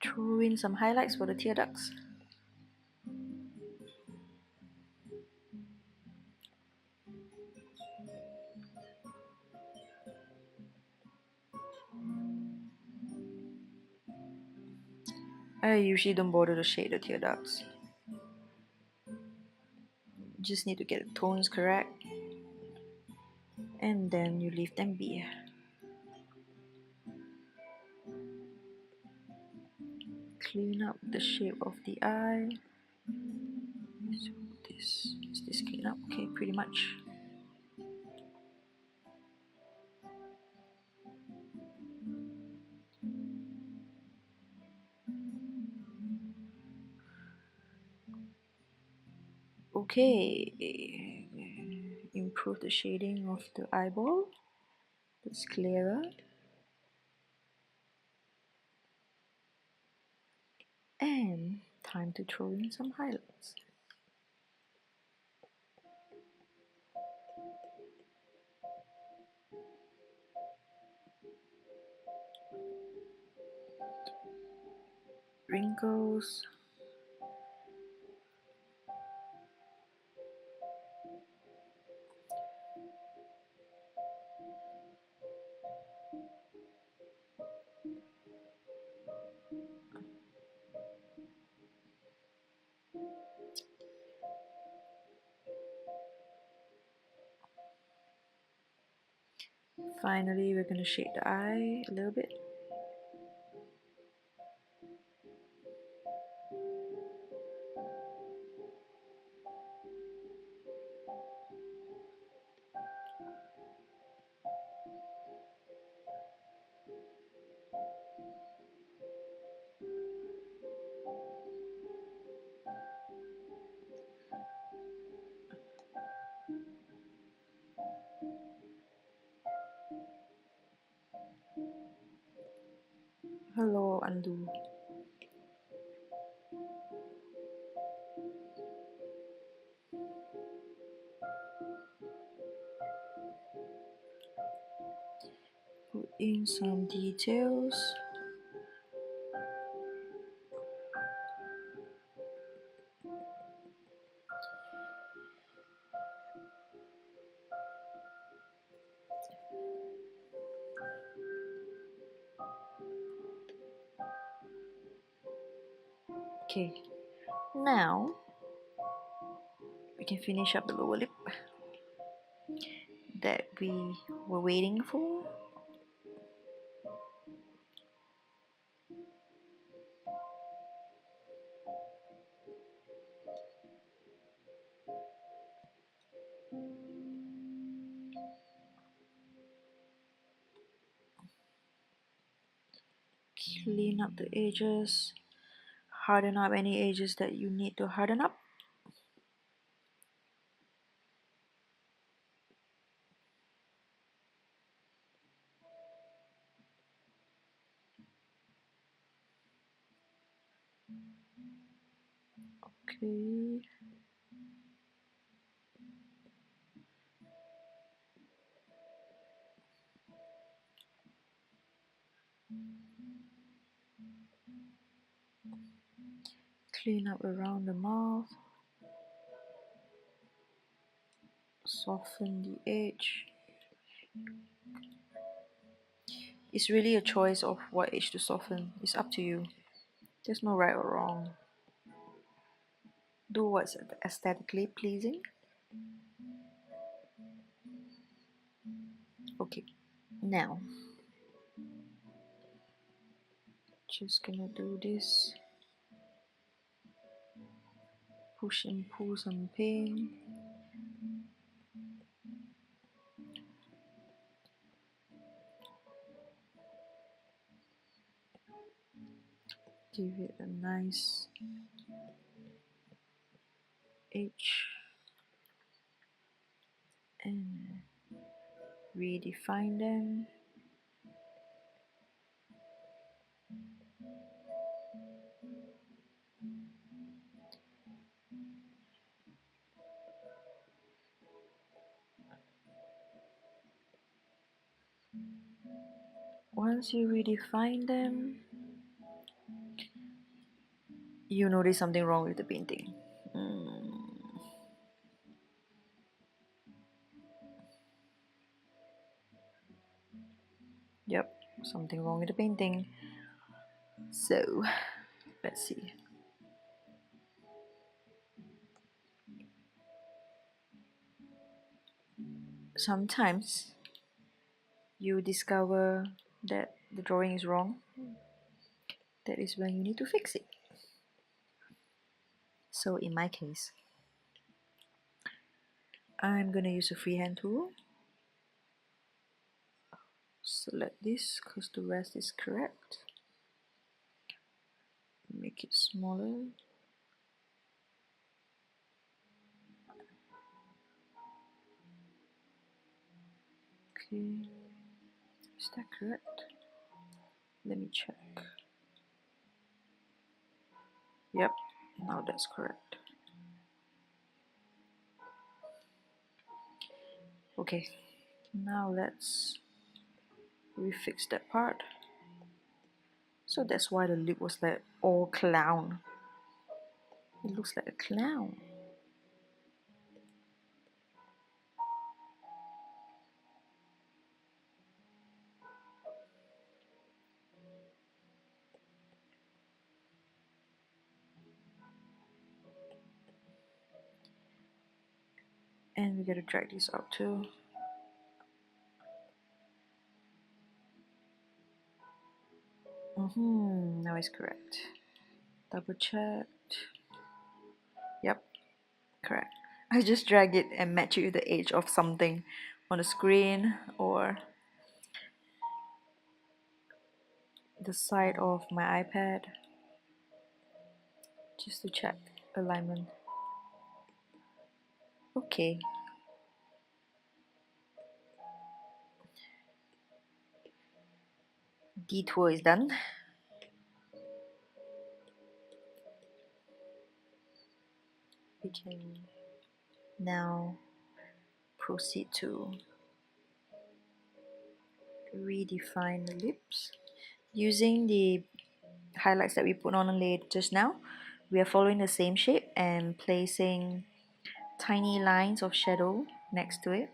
Throw in some highlights for the tear ducts. I usually don't bother to shade the tear ducts. Just need to get the tones correct, and then you leave them be. Clean up the shape of the eye. So is this clean up? Okay, pretty much. Okay, improve the shading of the eyeball. It's clearer. And time to throw in some highlights. Wrinkles. Finally, we're going to shade the eye a little bit. Hello, undo. Put in some details. Okay, now we can finish up the lower lip that we were waiting for. Clean up the edges, harden up any edges that you need to harden up. Okay. Clean up around the mouth. Soften the edge. It's really a choice of what edge to soften. It's up to you. There's no right or wrong. Do what's aesthetically pleasing. Okay, now just gonna do this. Push and pull some paint. Give it a nice H and redefine them. Once you redefine them, you notice something wrong with the painting. Yep, something wrong with the painting. So, let's see. Sometimes you discover that the drawing is wrong. That is when you need to fix it. So in my case, I'm gonna use a freehand tool. Select this because the rest is correct. Make it smaller. Okay, is that correct? Let me check. Yep, now that's correct. Okay, now let's refix that part. So that's why the lip was like all clown. It looks like a clown. And we gotta drag this out too. Now it's correct. Double checked. Yep, correct. I just drag it and match it with the edge of something on the screen or the side of my iPad just to check alignment. Okay. Detour is done. We can now proceed to redefine the lips. Using the highlights that we put on lid just now, we are following the same shape and placing tiny lines of shadow next to it.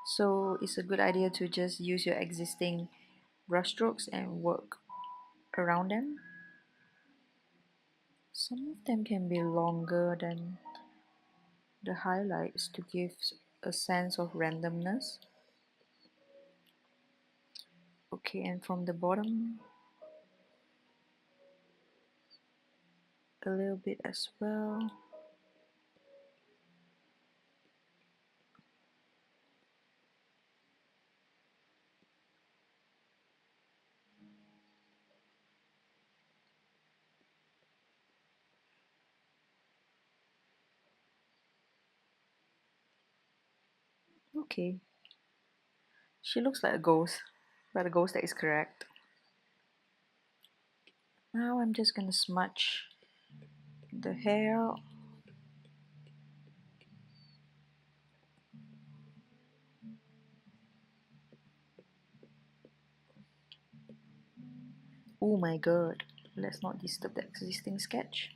So it's a good idea to just use your existing brush strokes and work around them. Some of them can be longer than the highlights to give a sense of randomness. Okay, and from the bottom a little bit as well. Okay, she looks like a ghost, but a ghost that is correct. Now I'm just gonna smudge the hair. Oh my god, let's not disturb the existing sketch.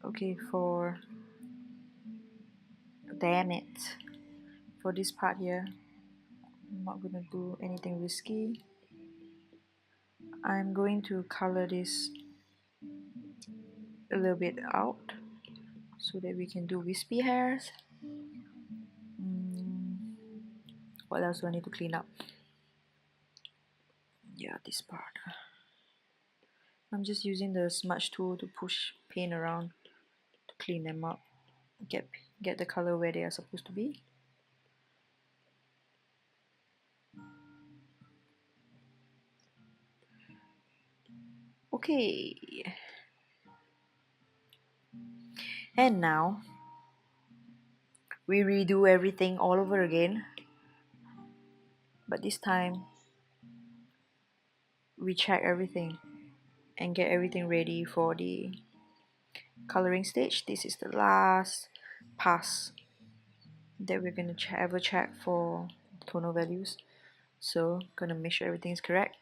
Okay, damn it, for this part here, I'm not gonna do anything risky. I'm going to color this a little bit out so that we can do wispy hairs. What else do I need to clean up? Yeah, this part. I'm just using the smudge tool to push paint around to clean them up, get the color where they are supposed to be. Okay, and now we redo everything all over again, but this time we check everything and get everything ready for the coloring stage. This is the last pass that we're gonna ever check for tonal values, so gonna make sure everything is correct.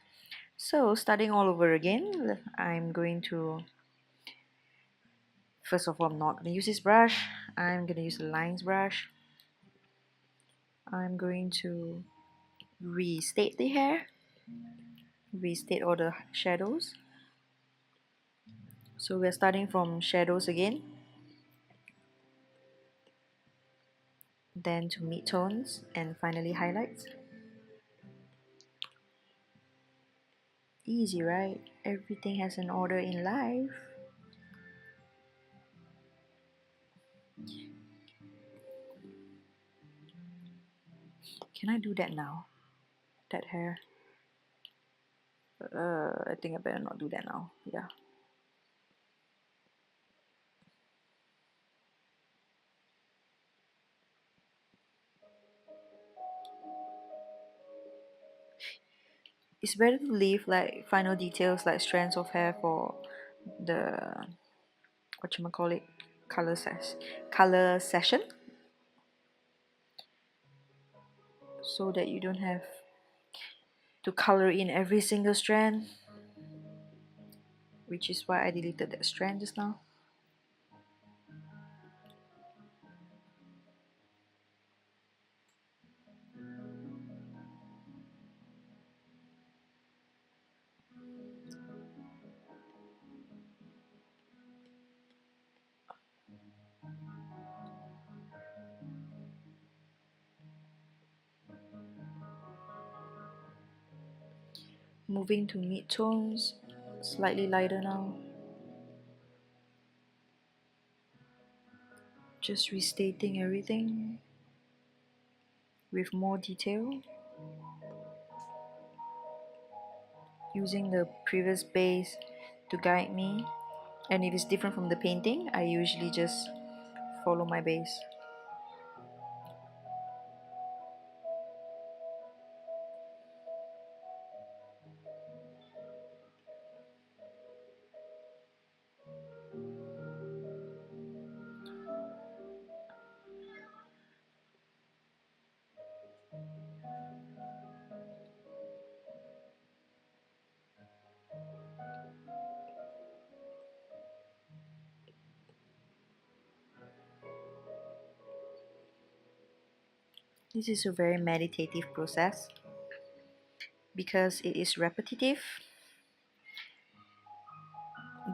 So starting all over again, I'm going to, first of all, I'm not gonna use this brush. I'm gonna use the lines brush. I'm going to restate the hair, restate all the shadows. So we're starting from shadows again, then to midtones, and finally highlights. Easy, right? Everything has an order in life. Can I do that now? That hair? I think I better not do that now. Yeah. It's better to leave like final details like strands of hair for the whatchamacallit color session, so that you don't have to color in every single strand, which is why I deleted that strand just now. Moving to mid-tones, slightly lighter now. Just restating everything with more detail. Using the previous base to guide me. And if it's different from the painting, I usually just follow my base. This is a very meditative process because it is repetitive,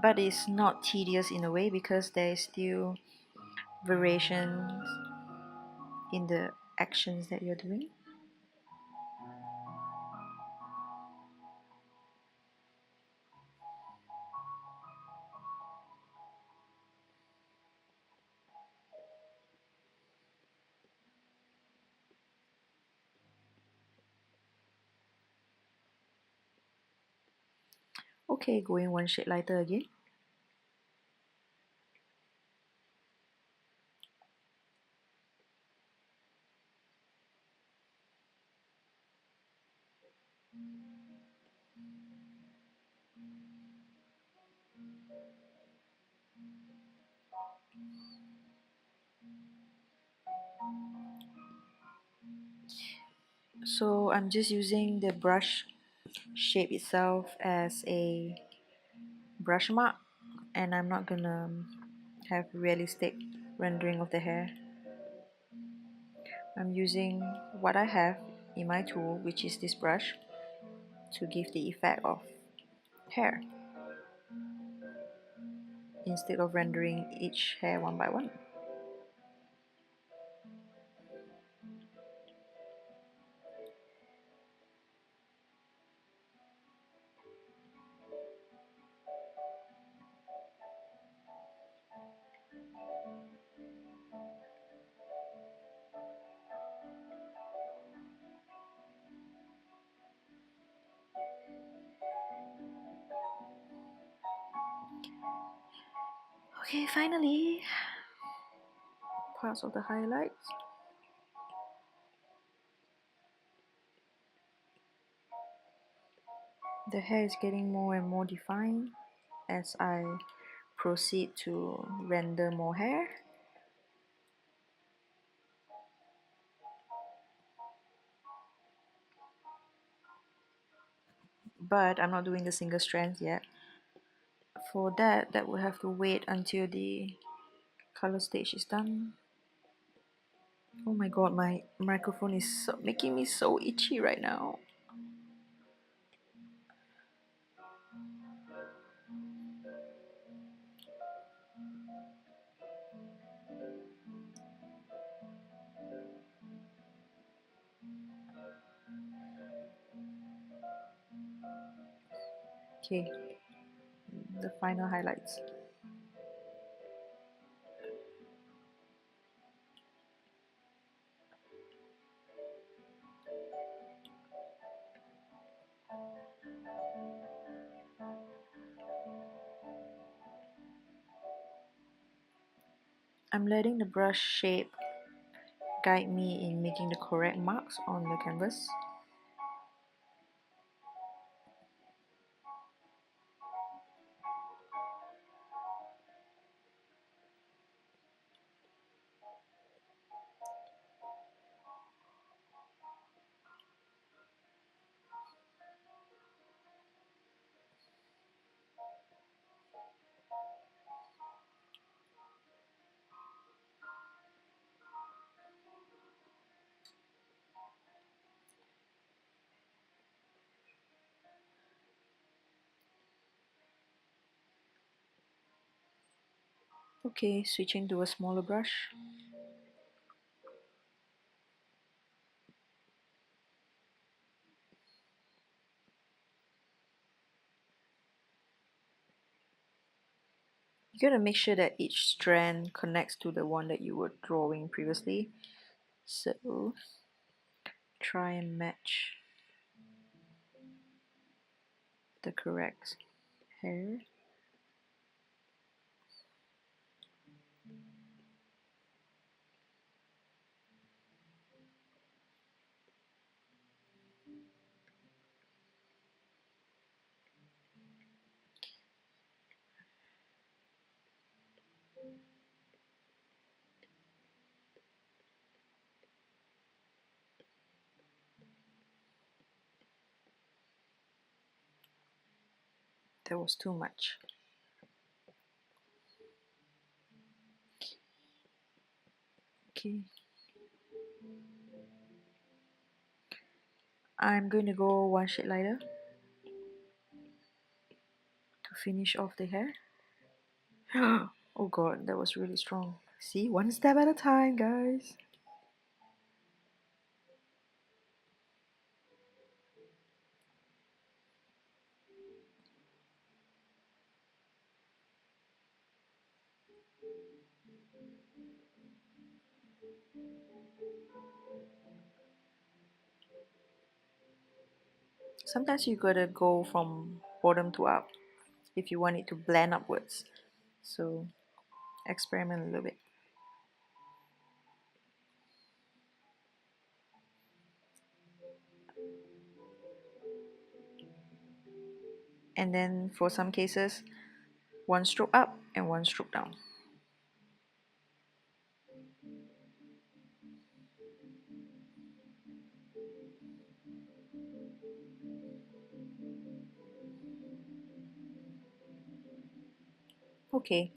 but it's not tedious in a way because there is still variations in the actions that you're doing. Okay, going one shade lighter again. So I'm just using the brush shape itself as a brush mark, and I'm not gonna have realistic rendering of the hair. I'm using what I have in my tool, which is this brush, to give the effect of hair instead of rendering each hair one by one. Okay, finally, parts of the highlights. The hair is getting more and more defined as I proceed to render more hair. But I'm not doing the single strands yet. For that will have to wait until the color stage is done. Oh my god, my microphone is making me so itchy right now. Okay, the final highlights. I'm letting the brush shape guide me in making the correct marks on the canvas. Okay, switching to a smaller brush. You gotta make sure that each strand connects to the one that you were drawing previously. So try and match the correct hair. That was too much. Okay. I'm going to go one shade lighter to finish off the hair. Oh god, that was really strong. See, one step at a time, guys. Sometimes you gotta go from bottom to up if you want it to blend upwards. So experiment a little bit. And then for some cases, one stroke up and one stroke down. Okay,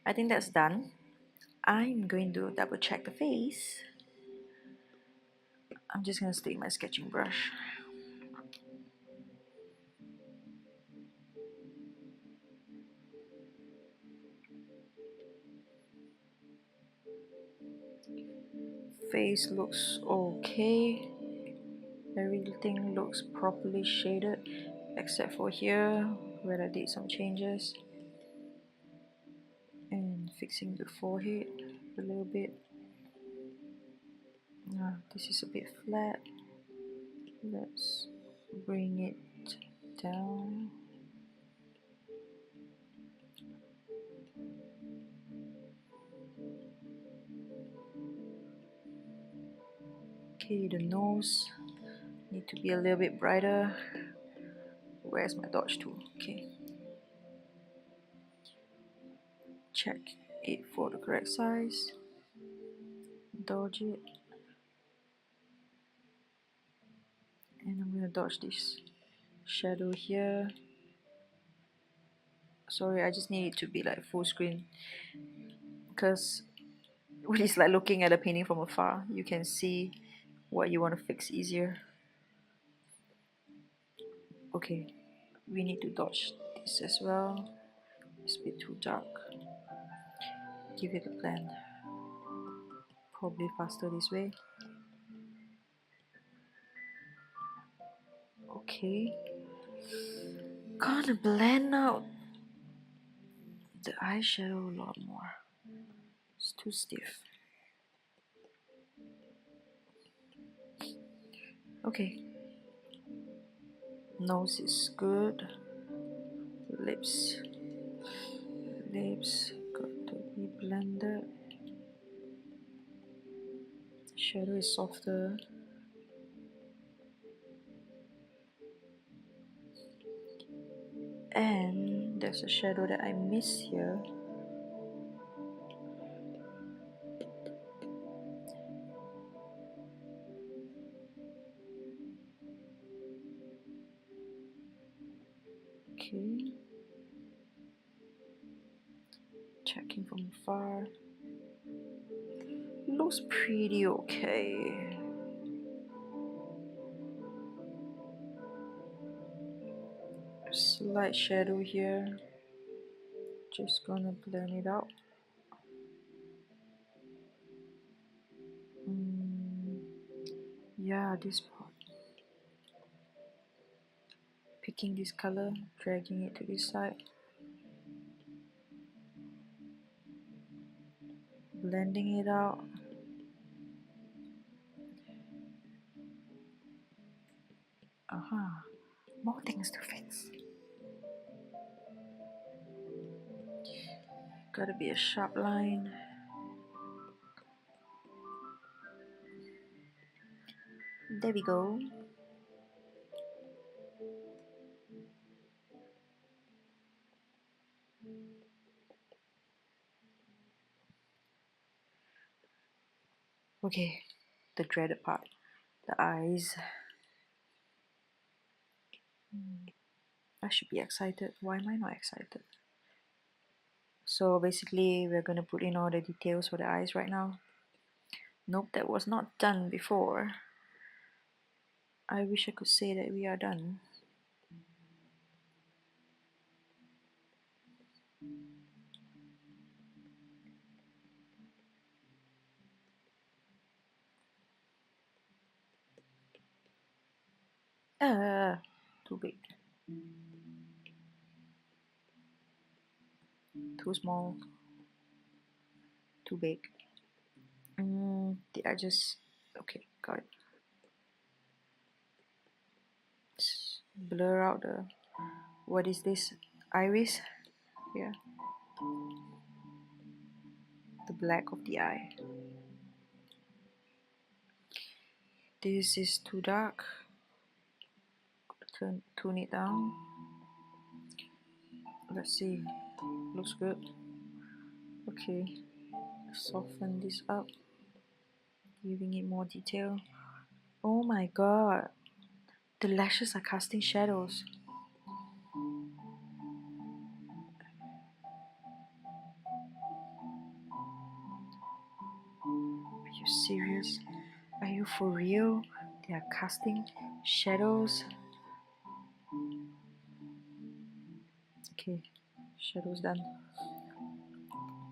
I think that's done. I'm going to double check the face. I'm just gonna stick my sketching brush. Face looks okay. Everything looks properly shaded except for here where I did some changes. And fixing the forehead a little bit. This is a bit flat. Let's bring it down. Okay, the nose need to be a little bit brighter. Where's my dodge tool? Okay. Check it for the correct size. Dodge it. And I'm gonna dodge this shadow here. Sorry, I just need it to be like full screen, because when it's like looking at a painting from afar, you can see what you want to fix easier. Okay, we need to dodge this as well. It's a bit too dark. Give it a blend. Probably faster this way. Okay. Gonna blend out the eyeshadow a lot more. It's too stiff. Okay. Nose is good. Lips. Lips got to be blended. Shadow is softer. And there's a shadow that I miss here. Okay. Checking from afar. Looks pretty okay. Slight shadow here. Just gonna blend it out. Yeah, this part. Picking this color, dragging it to this side. Blending it out. More things to fix. Gotta be a sharp line. There we go. Okay, the dreaded part. The eyes. I should be excited. Why am I not excited? So basically, we're gonna put in all the details for the eyes right now. Nope, that was not done before. I wish I could say that we are done. Too big. Too small. Too big. Did I just... Okay, got it. Blur out the... What is this? Iris? Yeah. The black of the eye. This is too dark. Tune it down. Let's see. Looks good. Okay. Soften this up. Giving it more detail. Oh my god. The lashes are casting shadows. Are you serious? Are you for real? They are casting shadows. Okay, shadows done.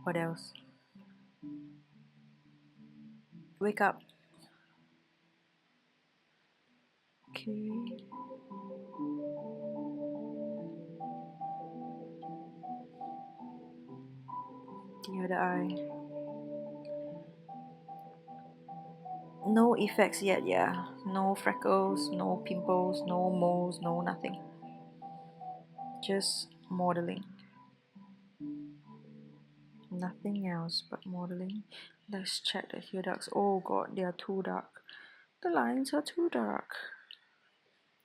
What else? Wake up. Okay. The other eye. No effects yet, yeah. No freckles, no pimples, no moles, no nothing. Just modeling. Nothing else but modeling. Let's check the tear ducts. Oh god, they are too dark. The lines are too dark.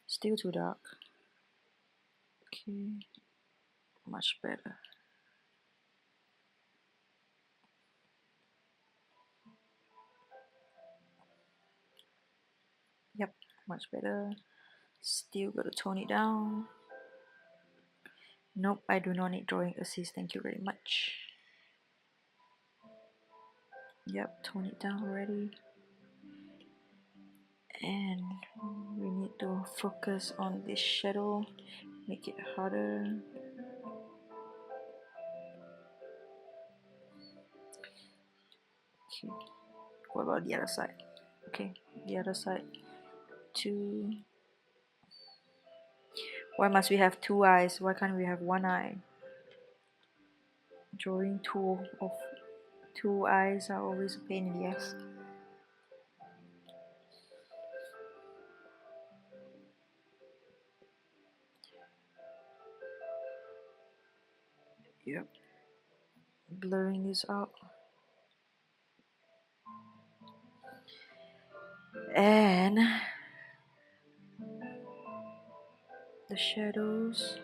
Still too dark. Okay, much better. Yep, much better. Still gotta tone it down. Nope, I do not need drawing assist, thank you very much. Yep, tone it down already. And we need to focus on this shadow, make it harder. Okay, what about the other side? Okay, the other side. Two. Why must we have two eyes? Why can't we have one eye? Drawing two eyes are always a pain in the ass. Yep. Blurring this out. And the shadows.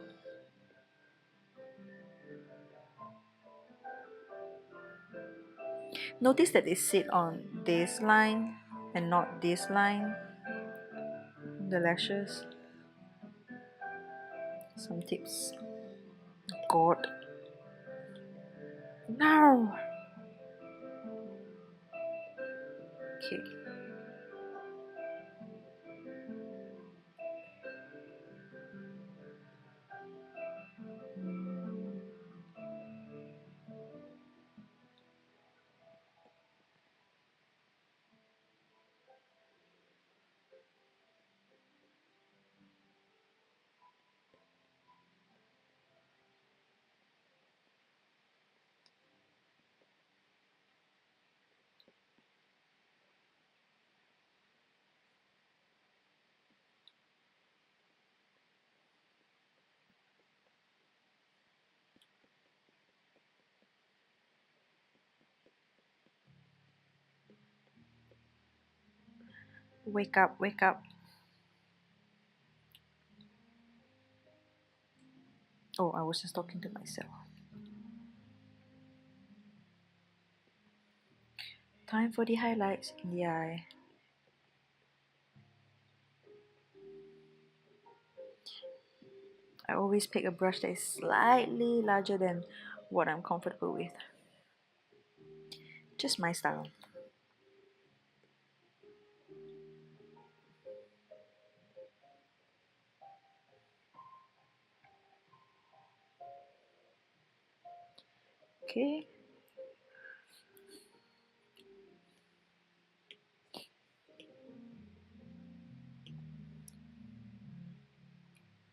Notice that they sit on this line and not this line. The lashes. Some tips. God. No! Okay. Wake up, wake up. Oh, I was just talking to myself. Time for the highlights in the eye. I always pick a brush that is slightly larger than what I'm comfortable with. Just my style. Okay.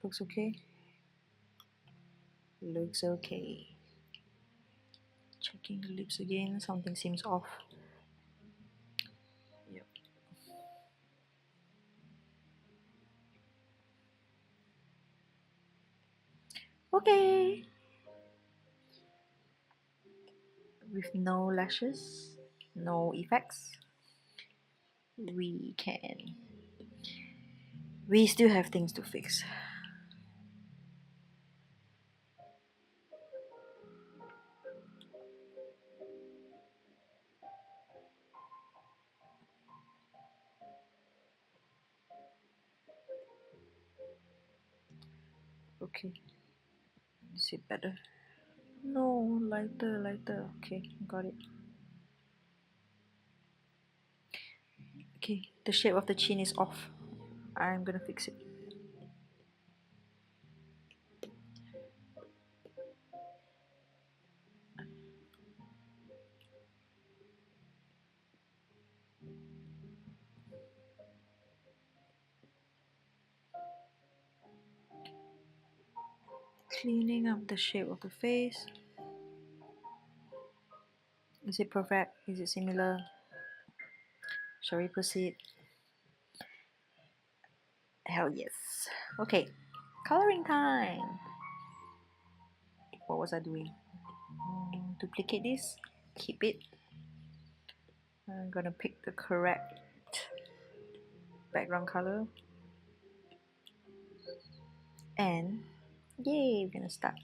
Looks okay. Looks okay. Checking the lips again. Something seems off. Yep. Okay. With no lashes, no effects, we can. We still have things to fix. Okay. Is it better? No, lighter, lighter. Okay, got it. Okay, the shape of the chin is off. I'm gonna fix it. Cleaning up the shape of the face. Is it perfect? Is it similar? Shall we proceed? Hell yes. Okay, coloring time. What was I doing? Duplicate this, keep it. I'm gonna pick the correct background color, and yay, we're gonna start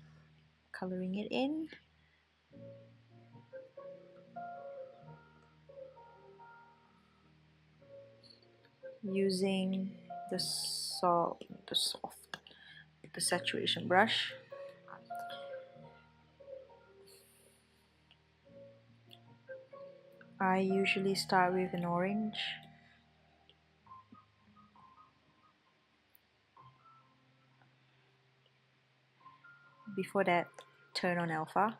coloring it in. Using the saturation brush. I usually start with an orange. Before that, turn on alpha.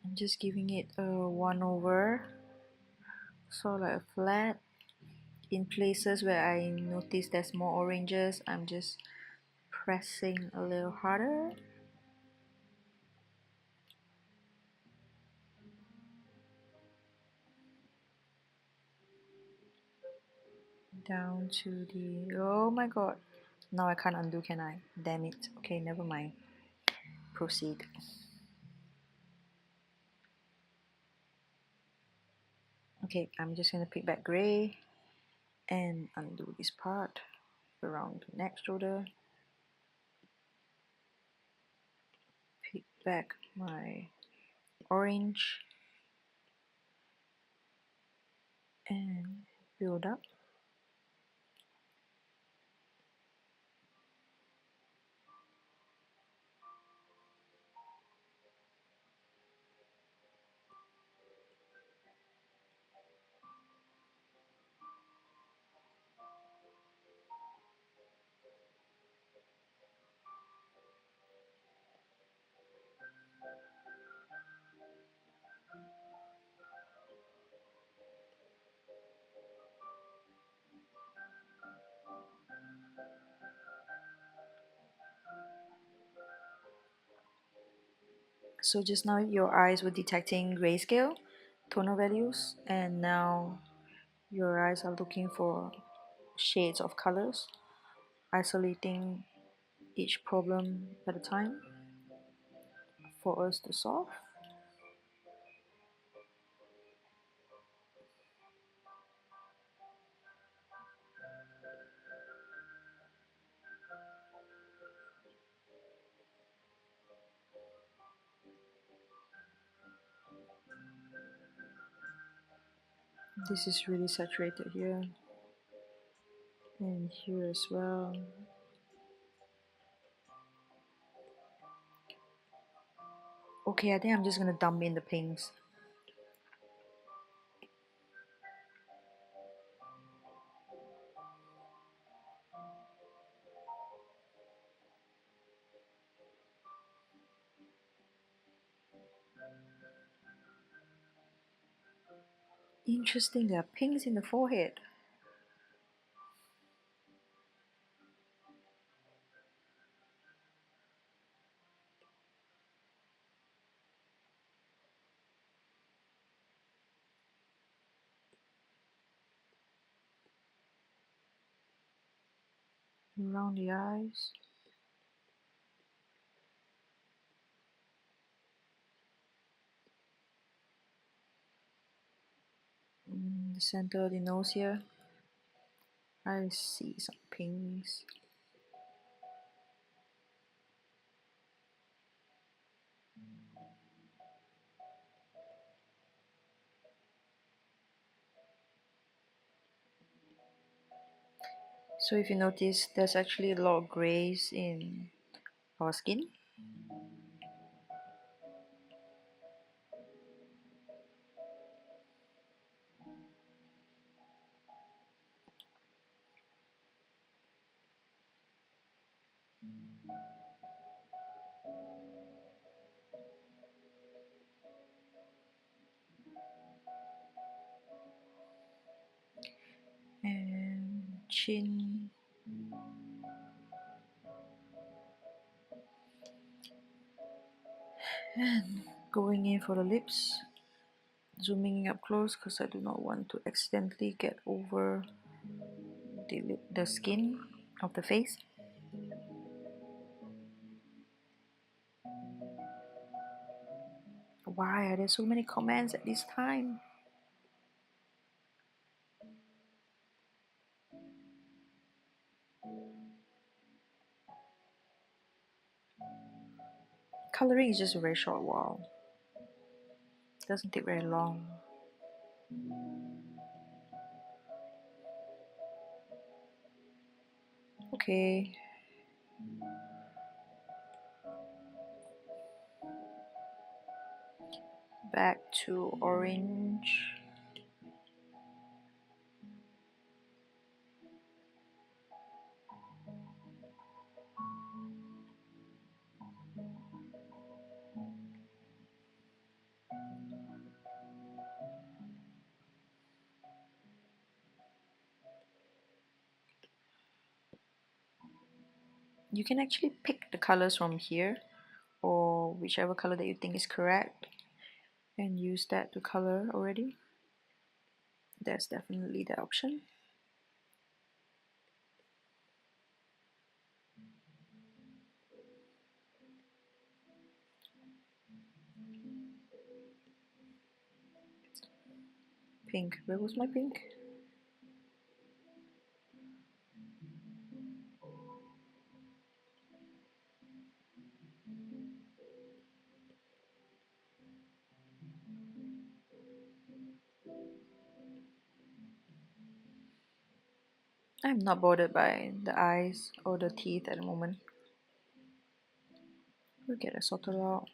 I'm just giving it a 1/, so like a flat. In places where I notice there's more oranges, I'm just pressing a little harder. Down to the, oh my god, now I can't undo, can I? Damn it. Okay, never mind. Proceed. Okay, I'm just gonna pick back gray and undo this part around the neck shoulder. Pick back my orange and build up. So just now your eyes were detecting grayscale, tonal values, and now your eyes are looking for shades of colors, isolating each problem at a time for us to solve. This is really saturated here and here as well. Okay, I think I'm just gonna dump in the pinks. Interesting, there are pinks in the forehead. Around the eyes. The center of the nose here. I see some pinks. So if you notice, there's actually a lot of grays in our skin. And chin. And going in for the lips, zooming up close because I do not want to accidentally get over the skin of the face. Why are there so many comments at this time? Coloring is just a very short while. It doesn't take very long. Okay. Back to orange. You can actually pick the colors from here, or whichever color that you think is correct, and use that to color already. There's definitely that option. Pink. Where was my pink? I'm not bothered by the eyes or the teeth at the moment. We'll get it sorted out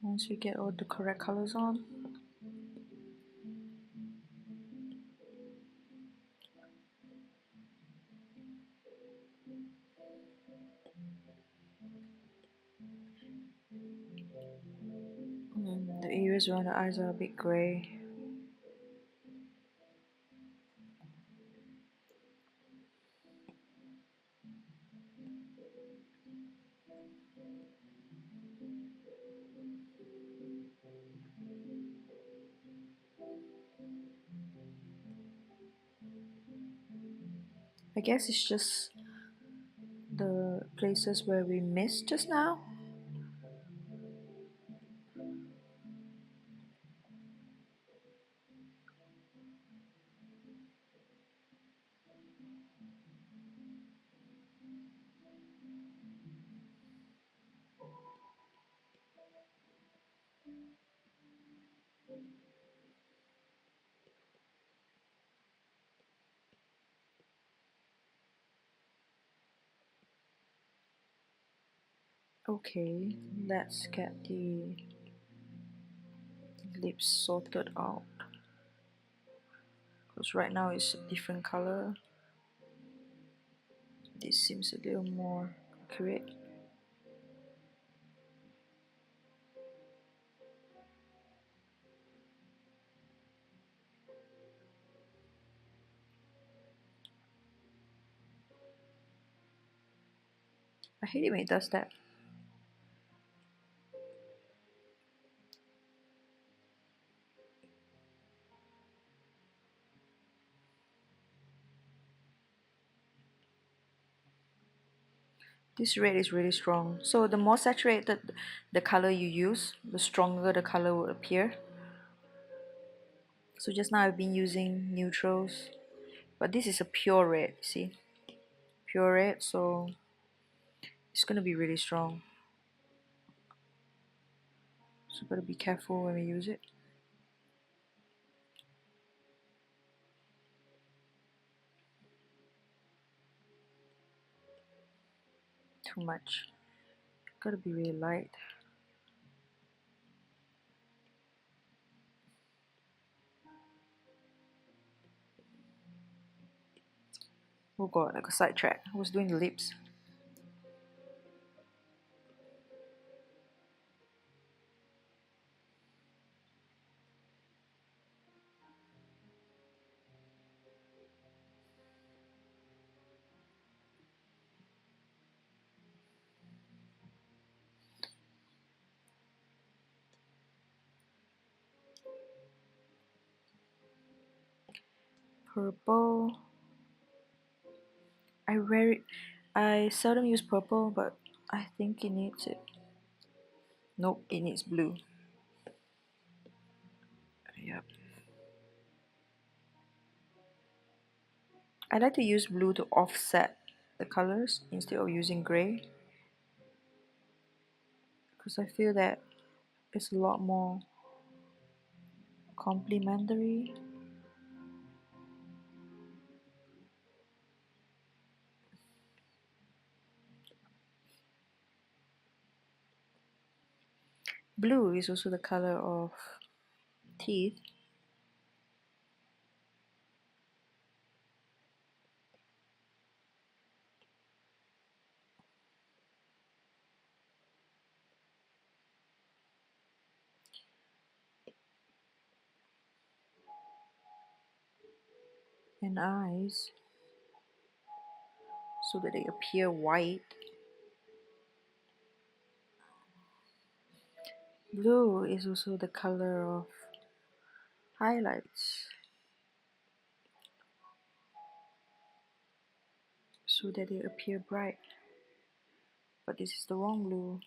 once we get all the correct colors on. The areas around the eyes are a bit grey. I guess it's just the places where we missed just now. Okay, let's get the lips sorted out. Because right now it's a different color. This seems a little more accurate. I hate it when it does that. This red is really strong. So the more saturated the color you use, the stronger the color will appear. So just now I've been using neutrals, but this is a pure red, see? Pure red, so it's gonna be really strong. So gotta be careful when we use it. Too much. Gotta be really light. Oh god, like a sidetrack. I was doing the lips. purple. I seldom use purple, but I think it needs it. Nope, it needs blue. Yep. I like to use blue to offset the colors instead of using gray, because I feel that it's a lot more complementary. Blue is also the color of teeth. And eyes, so that they appear white. Blue is also the color of highlights, so that they appear bright. But this is the wrong blue.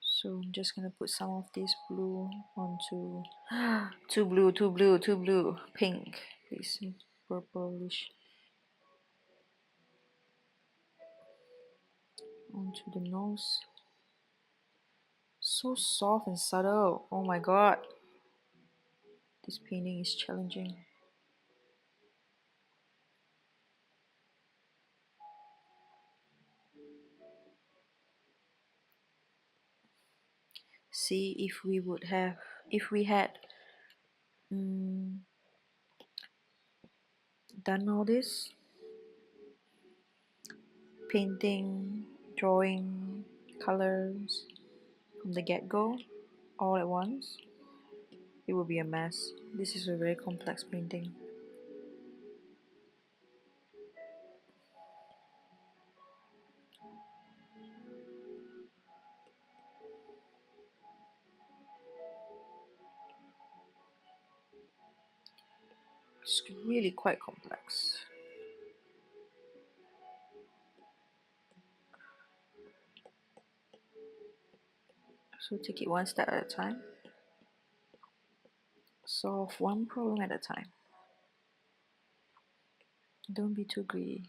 So I'm just gonna put some of this blue onto too blue, too blue, too blue. Pink, this purplish onto the nose. So soft and subtle. Oh my god. This painting is challenging. See, if we had done all this painting, drawing, colors from the get-go all at once, it would be a mess. This is a very complex painting. It's really quite complex. So take it one step at a time. Solve one problem at a time. Don't be too greedy.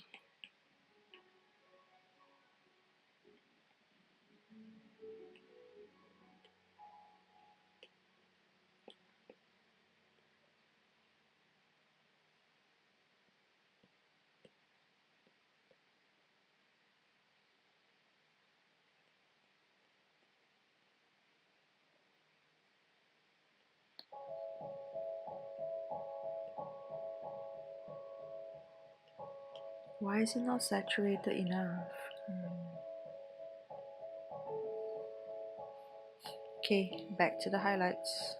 Why is it not saturated enough? Okay, back to the highlights.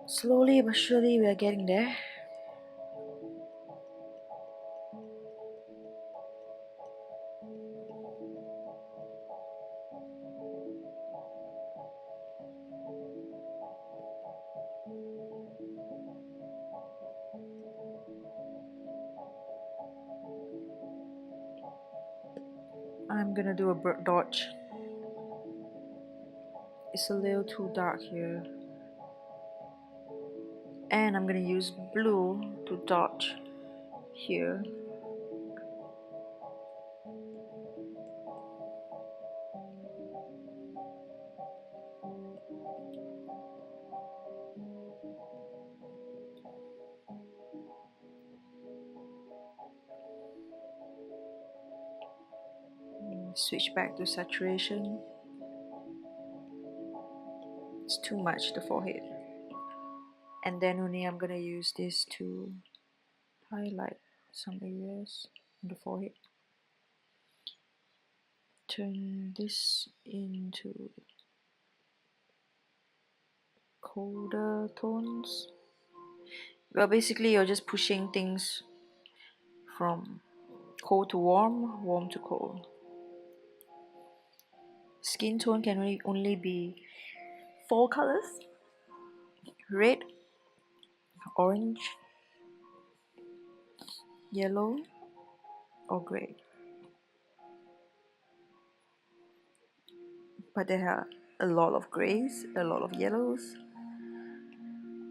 Slowly but surely we are getting there. I'm gonna do a dodge. It's a little too dark here. And I'm gonna use blue to dodge here. Switch back to saturation. It's too much, the forehead. And then only I'm gonna use this to highlight some areas on the forehead. Turn this into colder tones. Well, basically you're just pushing things from cold to warm, warm to cold. Skin tone can only be 4 colors: red, orange, yellow, or gray. But there are a lot of grays, a lot of yellows,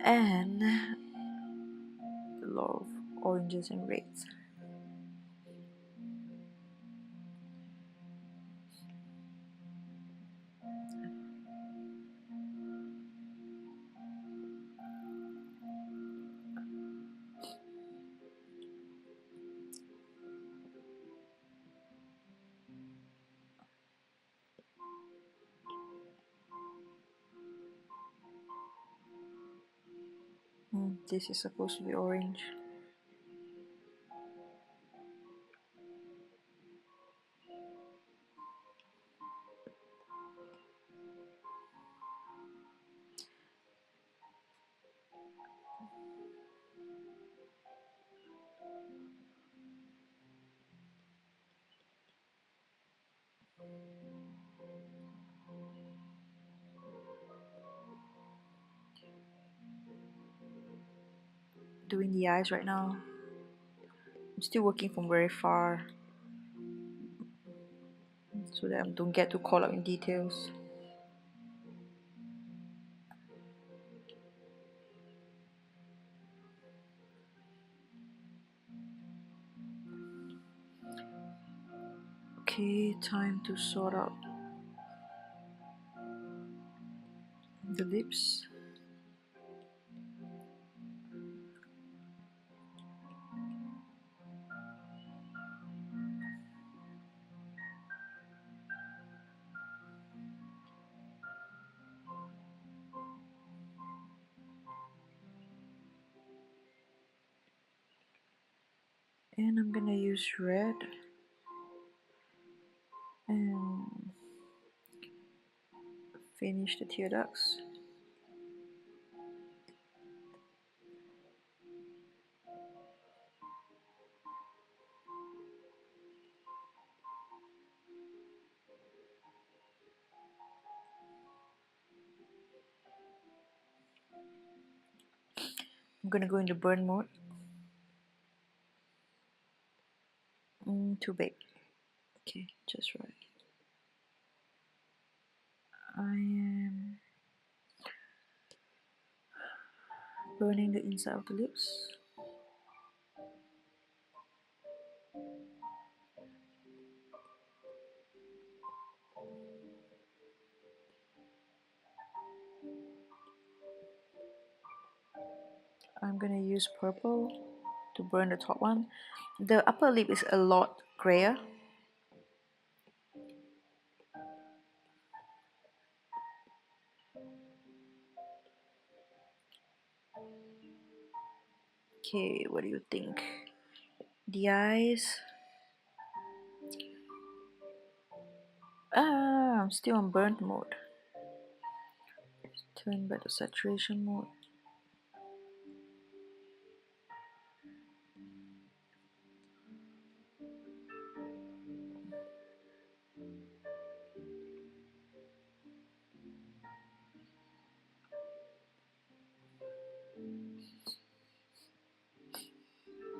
and a lot of oranges and reds. This is supposed to be orange. Doing the eyes right now. I'm still working from very far so that I don't get too caught up in details. Okay, time to sort out the lips. And I'm gonna use red and finish the tear ducts. I'm gonna go into burn mode. Too big. Okay, just right. I am burning the inside of the lips. I'm gonna use purple to burn the top one. The upper lip is a lot grayer. Okay, what do you think? The eyes. I'm still on burnt mode. Turn back to saturation mode.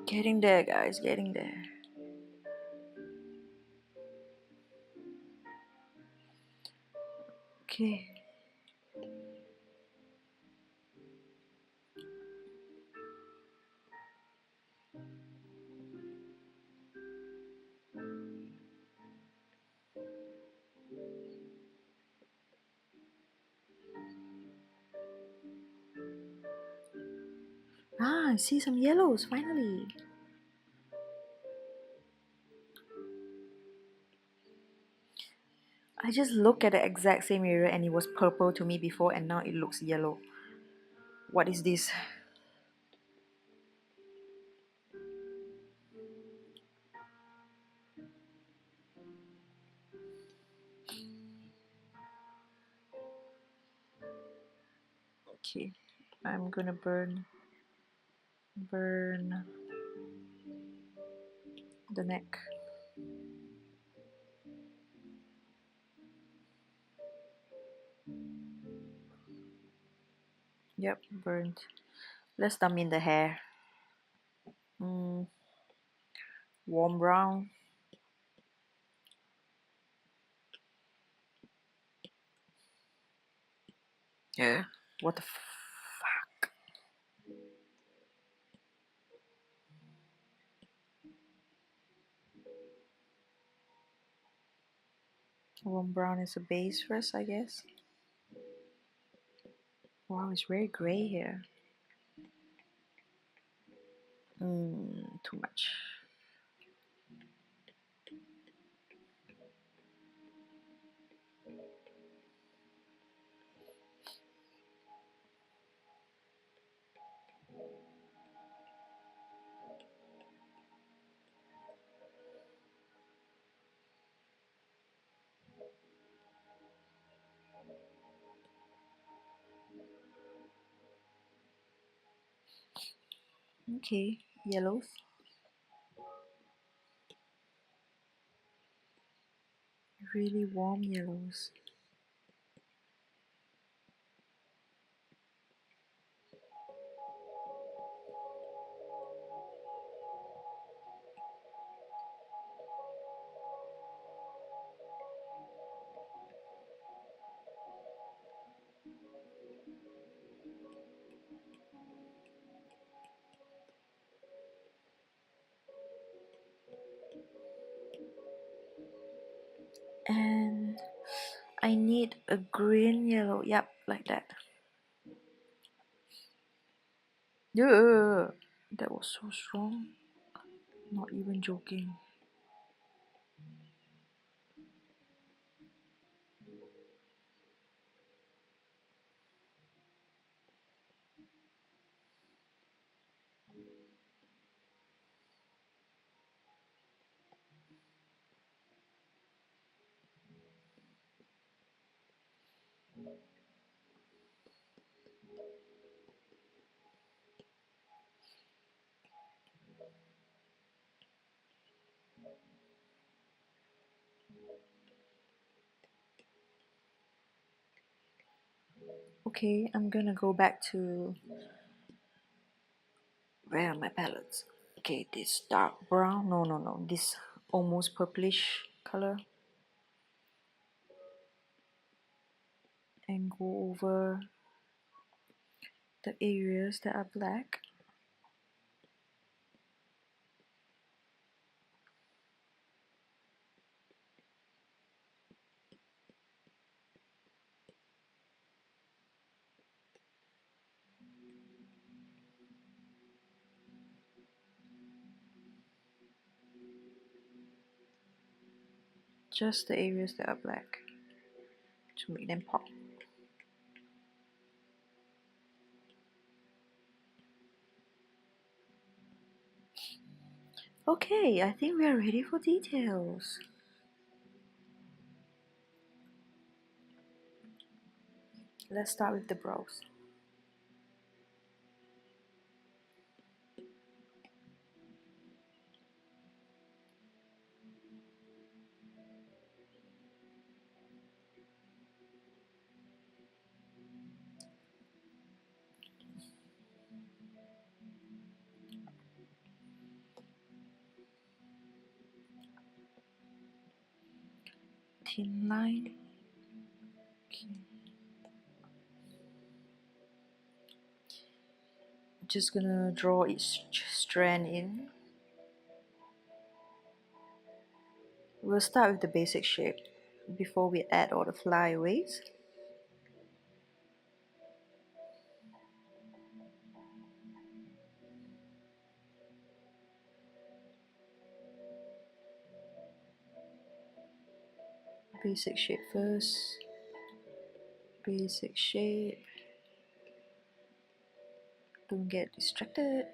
Getting there, guys, getting there. Okay. I see some yellows, finally. just looked at the exact same area and it was purple to me before, and now it looks yellow. What is this? Okay, I'm gonna burn the neck. Yep, burnt. Let's dump in the hair. Warm brown. Yeah. What the fuck? Warm brown is a base first, I guess. Wow, it's very gray here. Too much. Okay, yellows. Really warm yellows. And I need a green yellow. Yep, like that. Yeah, that was so strong. Not even joking. Okay, I'm gonna go back to where are my palettes? Okay, this dark brown. No. This almost purplish color. And go over the areas that are black. Just the areas that are black to make them pop. Okay, I think we are ready for details. Let's start with the brows. Thin line. Okay. Just gonna draw each strand in. We'll start with the basic shape before we add all the flyaways. Basic shape first. Basic shape. Don't get distracted.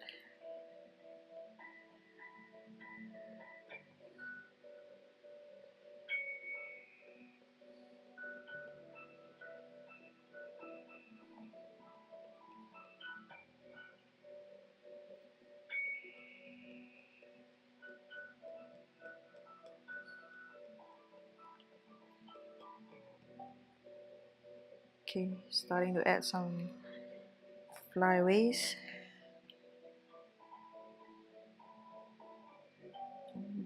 Okay, starting to add some flyaways.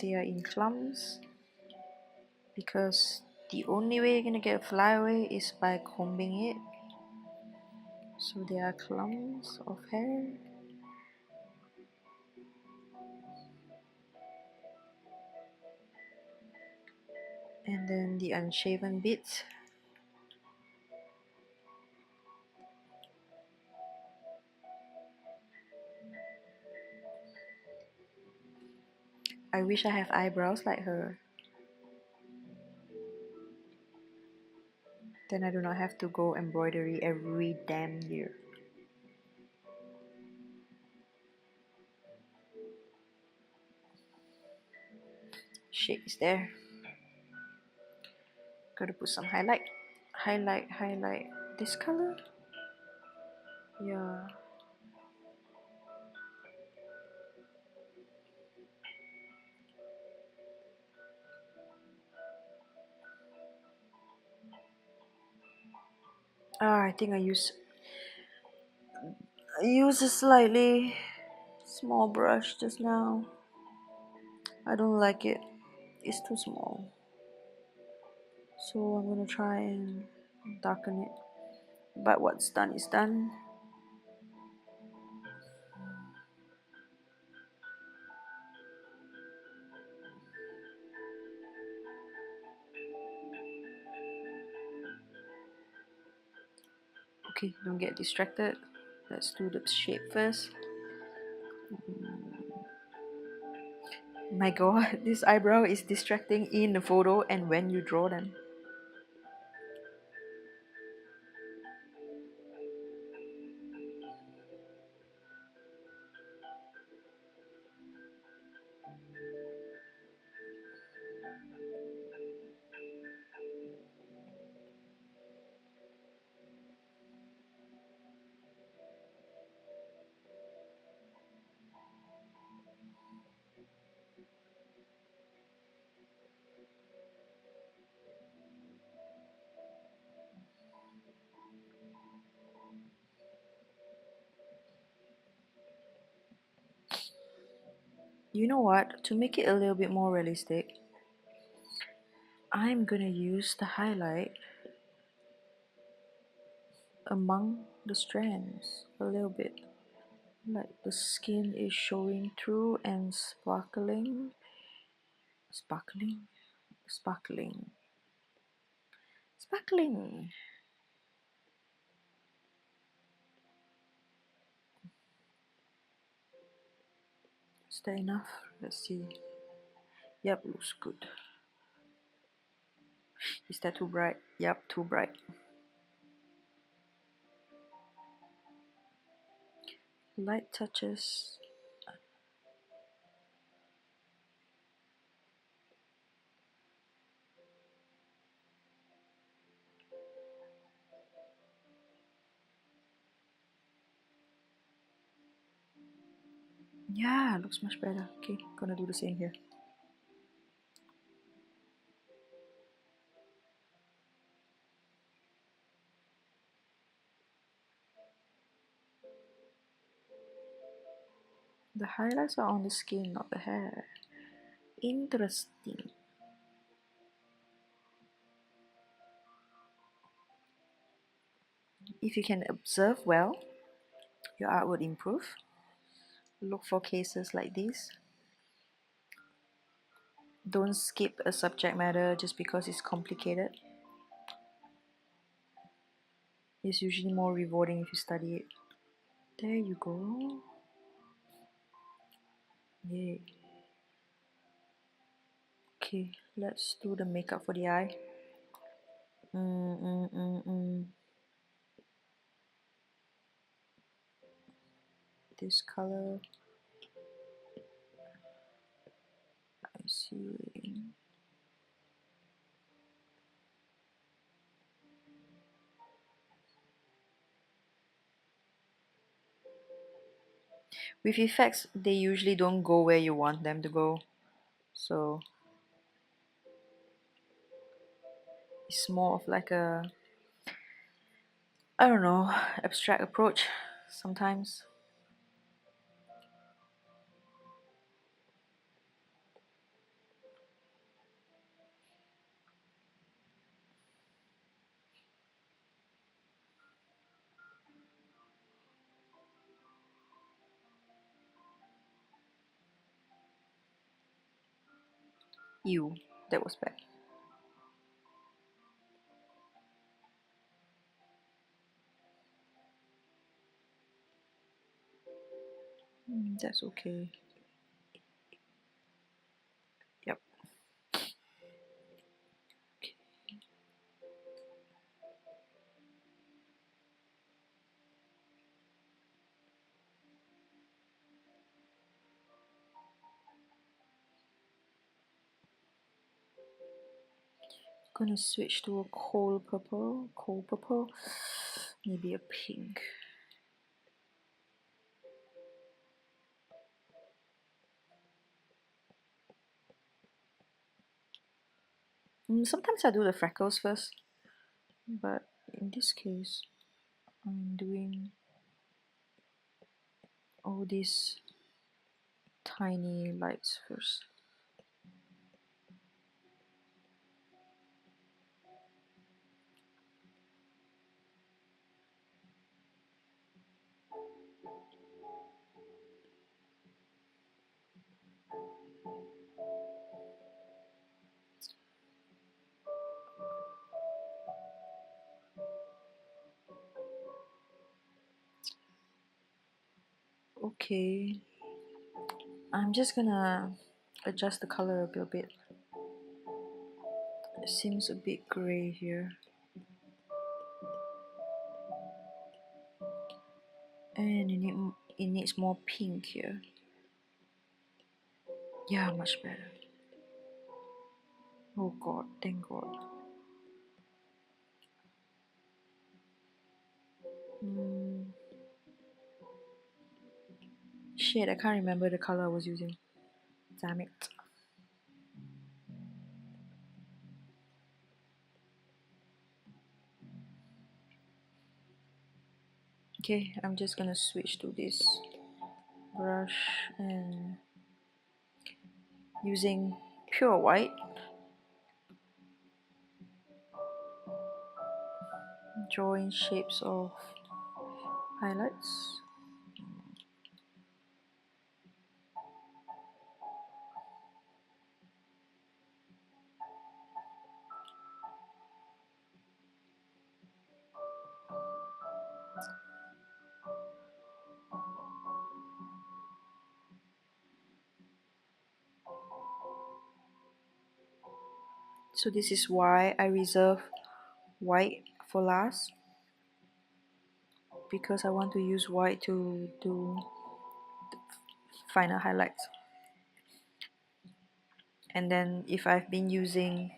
They are in clumps because the only way you're gonna get a flyaway is by combing it. So there are clumps of hair. And then the unshaven bits. I wish I have eyebrows like her. Then I do not have to go embroidery every damn year. Shape is there. Gotta put some highlight. Highlight this color. Yeah. I think I use a slightly small brush just now. I don't like it. It's too small. So I'm gonna try and darken it. But what's done is done. Okay, don't get distracted. Let's do the shape first. My god, this eyebrow is distracting in the photo and when you draw them. You know what? To make it a little bit more realistic, I'm gonna use the highlight among the strands a little bit. Like the skin is showing through and sparkling. Sparkling? Sparkling. Sparkling! Is that enough? Let's see. Yep, looks good. Is that too bright? Yep, too bright. Light touches. Yeah, looks much better. Okay, gonna do the same here. The highlights are on the skin, not the hair. Interesting. If you can observe well, your art would improve. Look for cases like this. Don't skip a subject matter just because it's complicated. It's usually more rewarding if you study it. There you go. Yay. Okay, let's do the makeup for the eye. This color, I see. With effects, they usually don't go where you want them to go. So it's more of like a, I don't know, abstract approach sometimes. Ew, that was bad. That's okay. Yep. Okay. Gonna switch to a coal purple, maybe a pink. Sometimes I do the freckles first, but in this case, I'm doing all these tiny lights first. Okay, I'm just gonna adjust the color a little bit. It seems a bit gray here. And it needs more pink here. Yeah, much better. Oh god, thank god. Shit, I can't remember the color I was using. Damn it. Okay, I'm just gonna switch to this brush and using pure white, drawing shapes of highlights. So this is why I reserve white for last, because I want to use white to do final highlights. And then if I've been using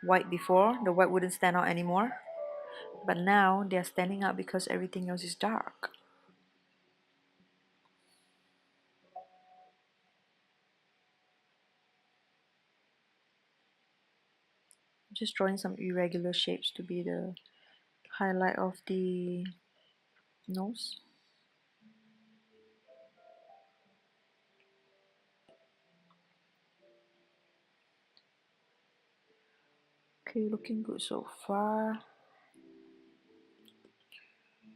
white before, the white wouldn't stand out anymore. But now they're standing out because everything else is dark. Just drawing some irregular shapes to be the highlight of the nose. Okay, looking good so far.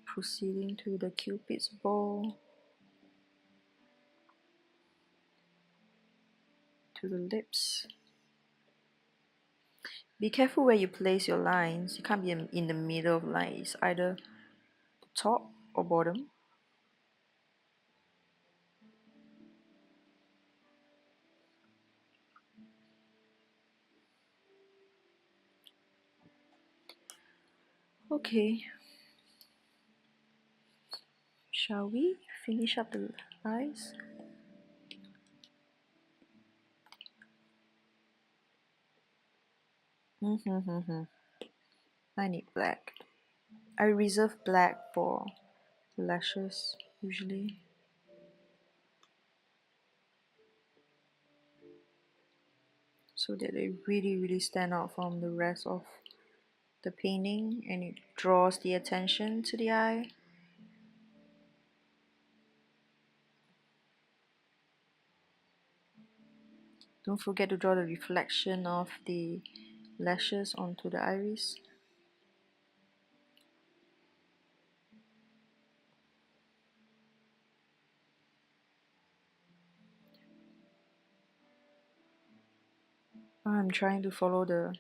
Proceeding to the Cupid's bow, to the lips. Be careful where you place your lines. You can't be in the middle of lines, either top or bottom. Okay, shall we finish up the eyes? I need black. I reserve black for lashes usually. So that they really stand out from the rest of the painting and it draws the attention to the eye. Don't forget to draw the reflection of the lashes onto the iris. I'm trying to follow the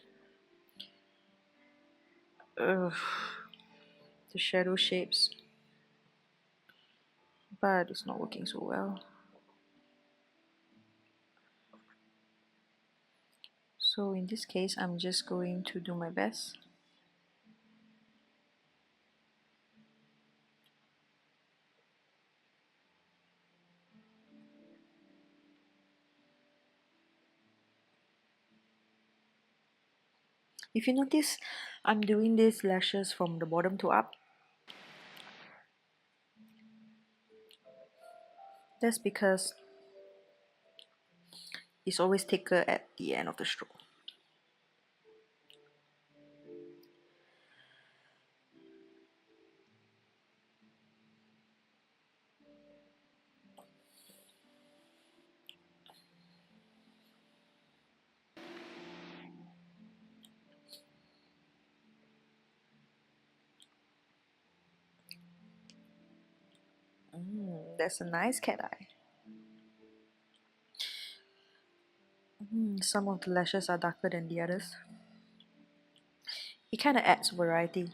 shadow shapes, but it's not working so well. So in this case, I'm just going to do my best. If you notice, I'm doing these lashes from the bottom to up. That's because it's always thicker at the end of the stroke. That's a nice cat eye. Some of the lashes are darker than the others. It kind of adds variety.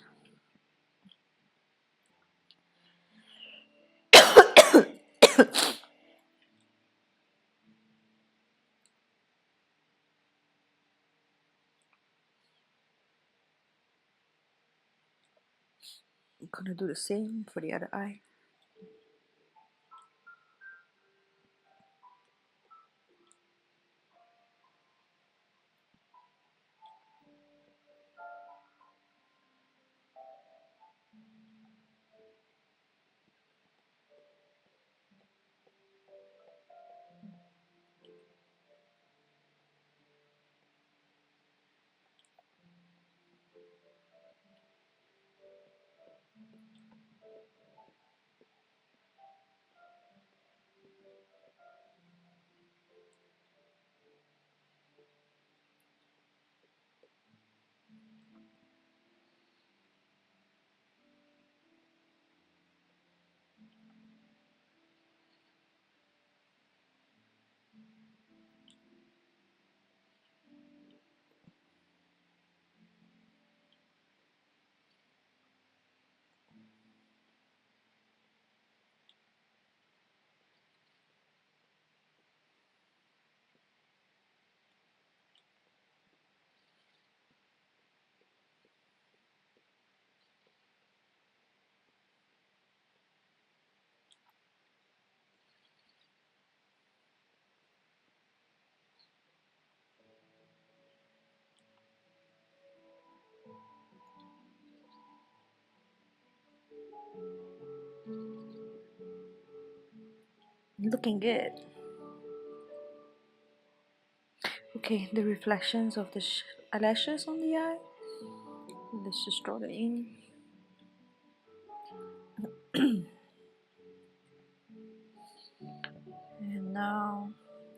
I'm gonna do the same for the other eye. Looking good. Okay, the reflections of the eyelashes on the eye. Let's just draw that in. And now,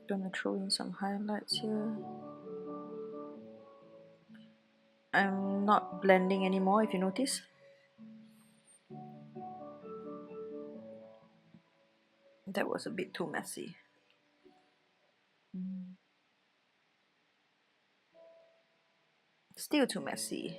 gonna throw in some highlights here. I'm not blending anymore, if you notice. That was a bit too messy. Still too messy.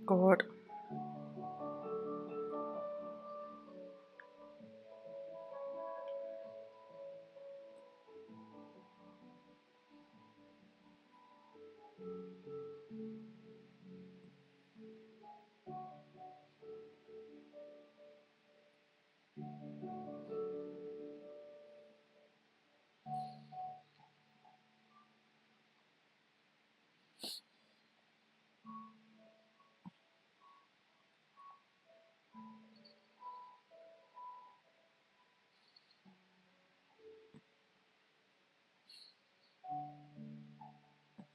God.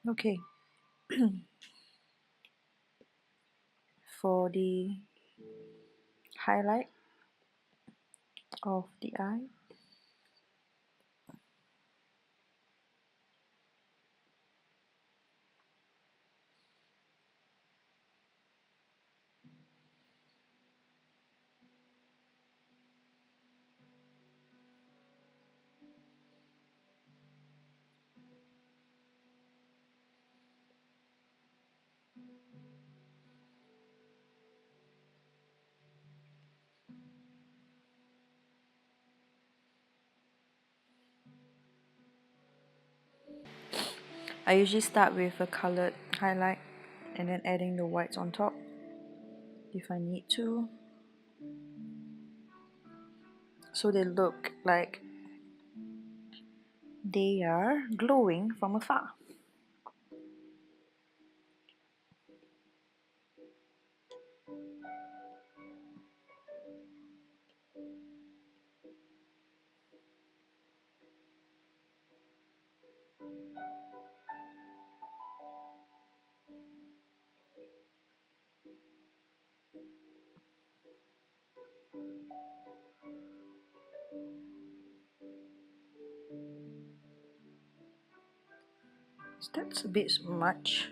Okay, for the highlight of the eye, I usually start with a colored highlight and then adding the whites on top if I need to, so they look like they are glowing from afar. That's a bit much.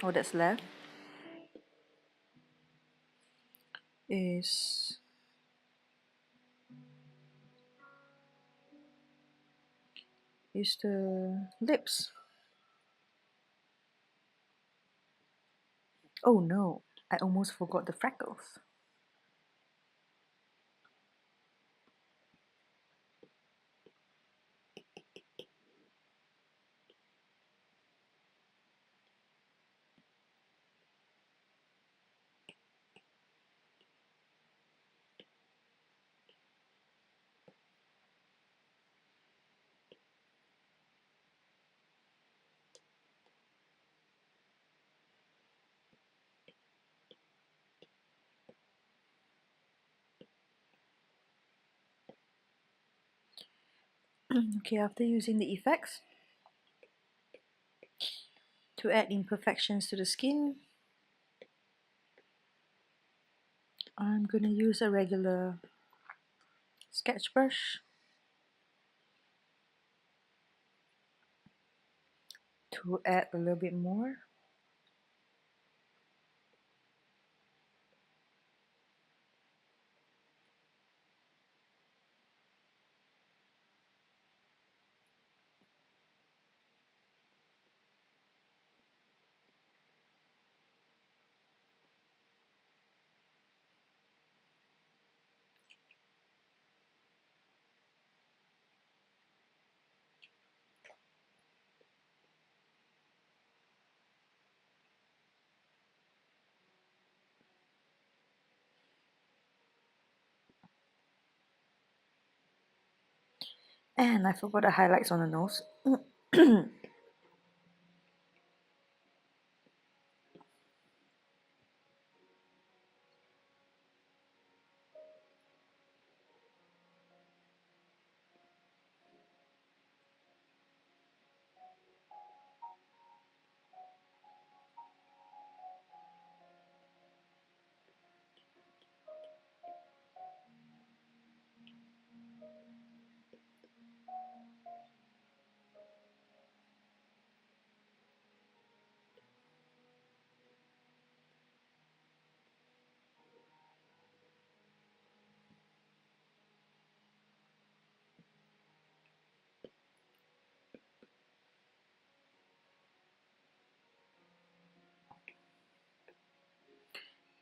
All that's left is the lips. Oh no, I almost forgot the freckles. Okay, after using the effects to add imperfections to the skin, I'm gonna use a regular sketch brush to add a little bit more. And I forgot the highlights on the nose.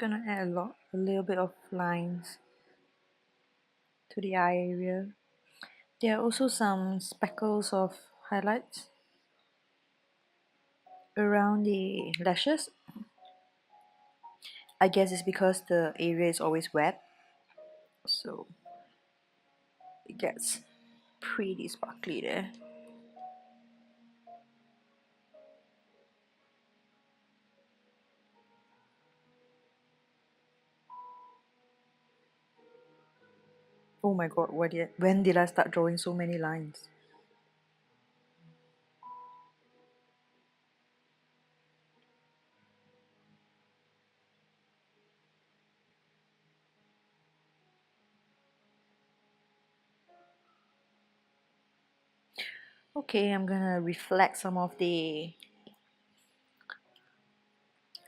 Gonna add a little bit of lines to the eye area. There are also some speckles of highlights around the lashes. I guess it's because the area is always wet, so it gets pretty sparkly there. Oh my god, when did I start drawing so many lines? Okay, I'm gonna reflect some of the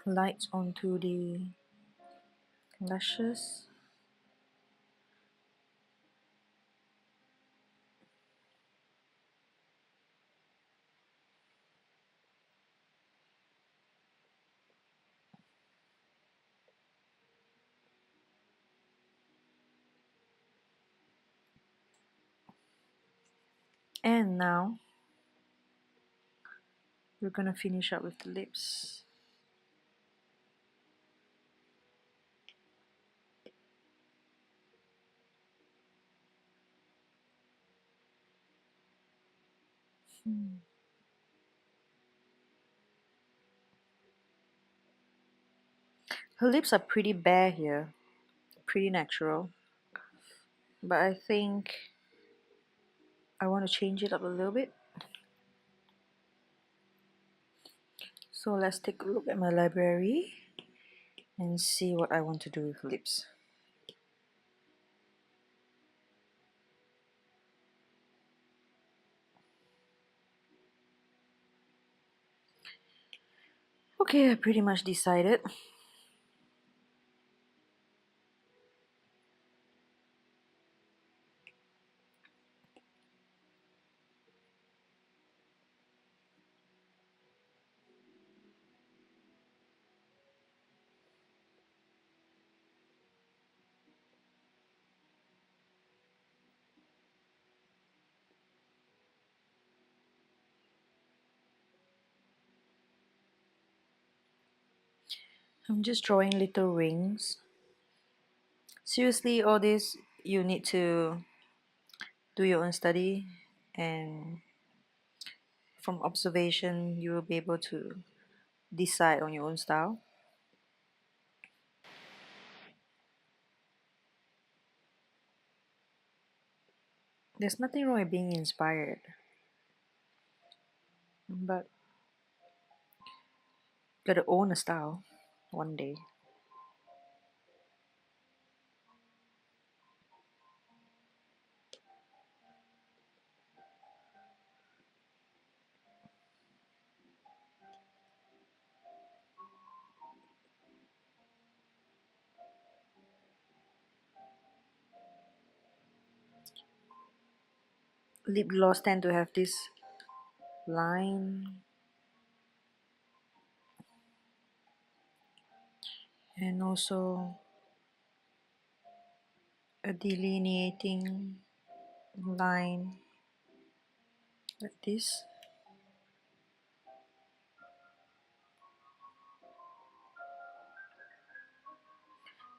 lights onto the lashes. And now we're gonna finish up with the lips. Her lips are pretty bare here, pretty natural, but I think I want to change it up a little bit. So let's take a look at my library and see what I want to do with lips. Okay, I pretty much decided. I'm just drawing little rings. Seriously, all this you need to do your own study, and from observation you will be able to decide on your own style. There's nothing wrong with being inspired, but gotta own a style one day. Lip gloss tend to have this line and also a delineating line like this.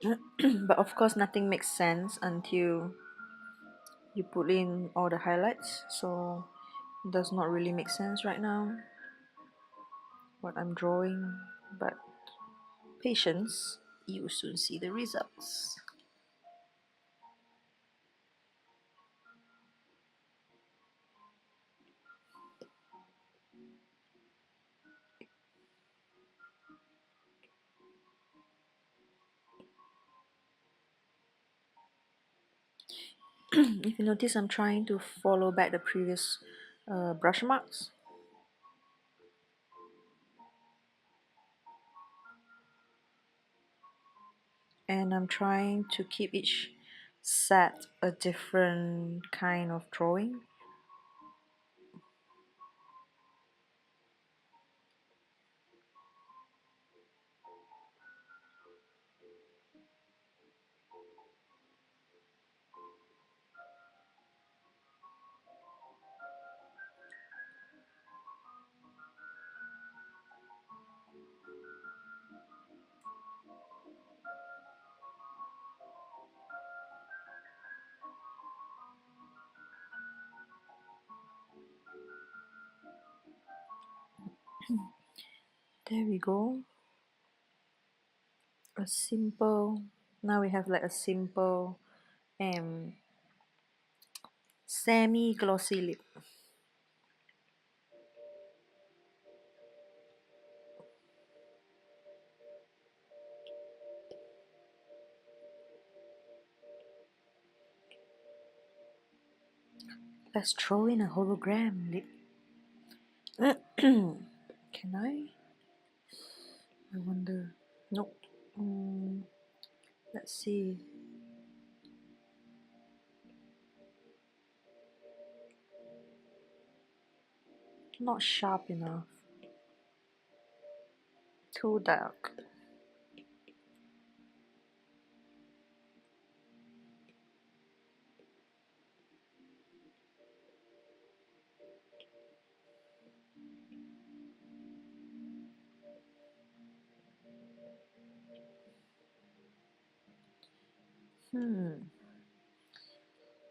But of course nothing makes sense until you put in all the highlights, so it does not really make sense right now what I'm drawing, but patience, you will soon see the results. If you notice, I'm trying to follow back the previous brush marks, and I'm trying to keep each set a different kind of drawing. There we go. A simple, now we have like a simple semi-glossy lip. Let's throw in a hologram lip. Can I? I wonder. Nope. Let's see. Not sharp enough. Too dark.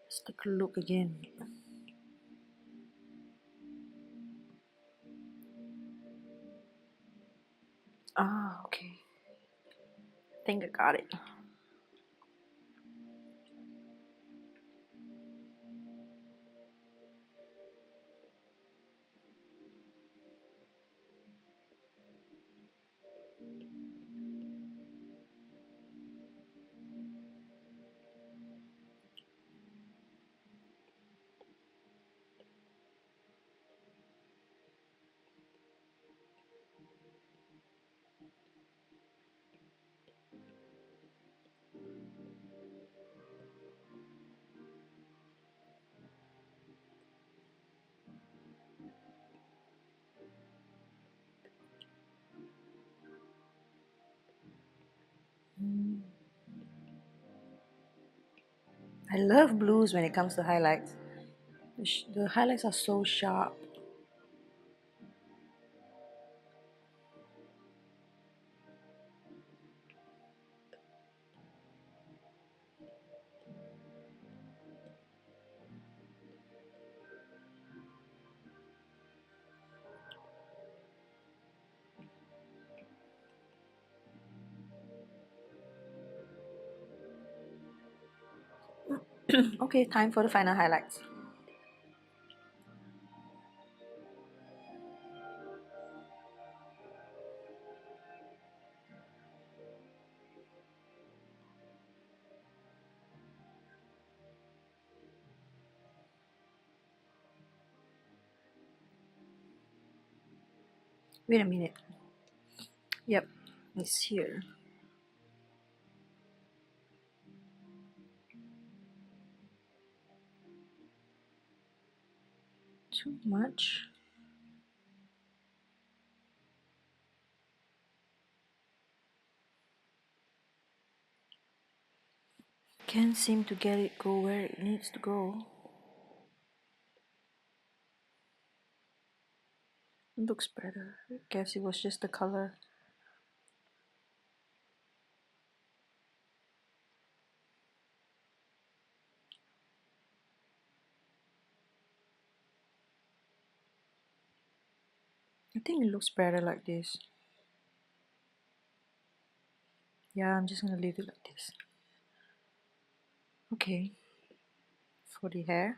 Let's take a look again. Ah, okay. I think I got it. I love blues when it comes to highlights. The highlights are so sharp. Okay, time for the final highlights. Wait a minute. Yep, it's here. Too much. Can't seem to get it go where it needs to go. It looks better. I guess it was just the color. I think it looks better like this. Yeah, I'm just gonna leave it like this. Okay. For the hair.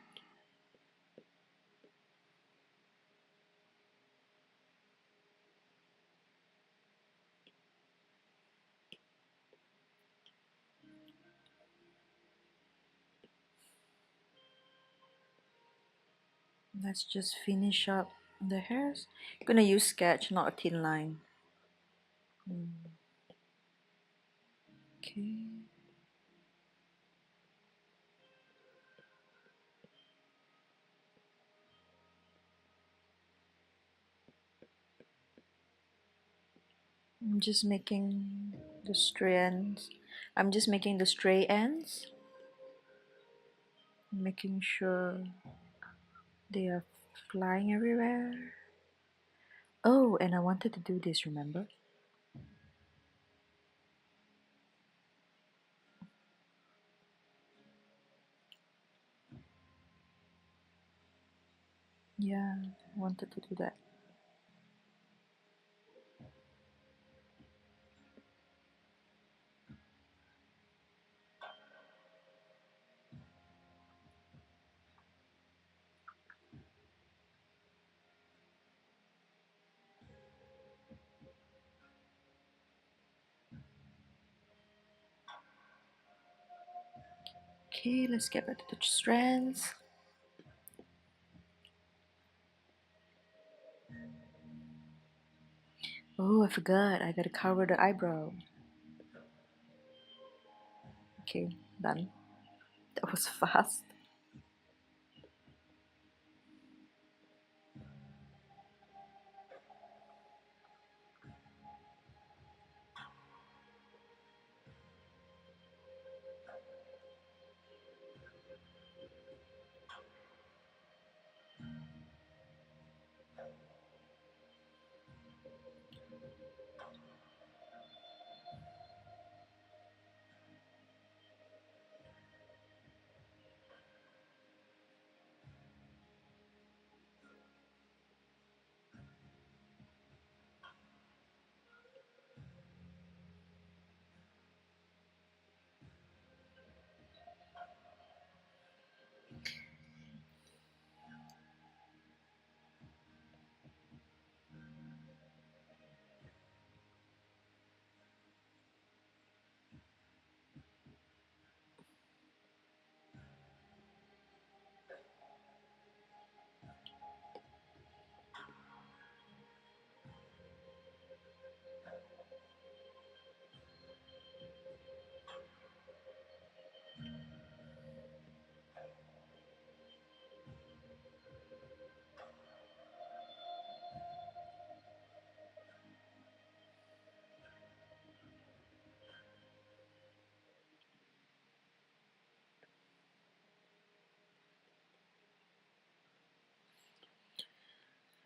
Let's just finish up the hairs. I'm gonna use sketch, not a thin line. Okay. I'm just making the stray ends. I'm just making the stray ends. Making sure they are flying everywhere. Oh, and I wanted to do this, remember? Yeah, I wanted to do that. Okay, let's get back to the strands. Oh, I forgot. I gotta cover the eyebrow. Okay, done. That was fast.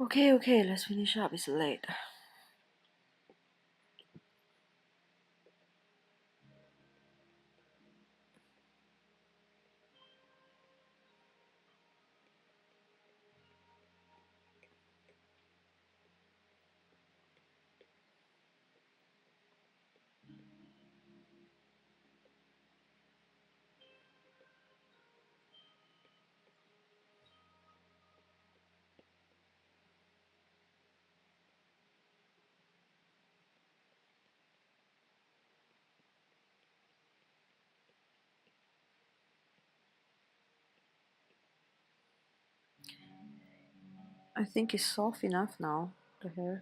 Okay, let's finish up. It's late. I think it's soft enough now, the hair.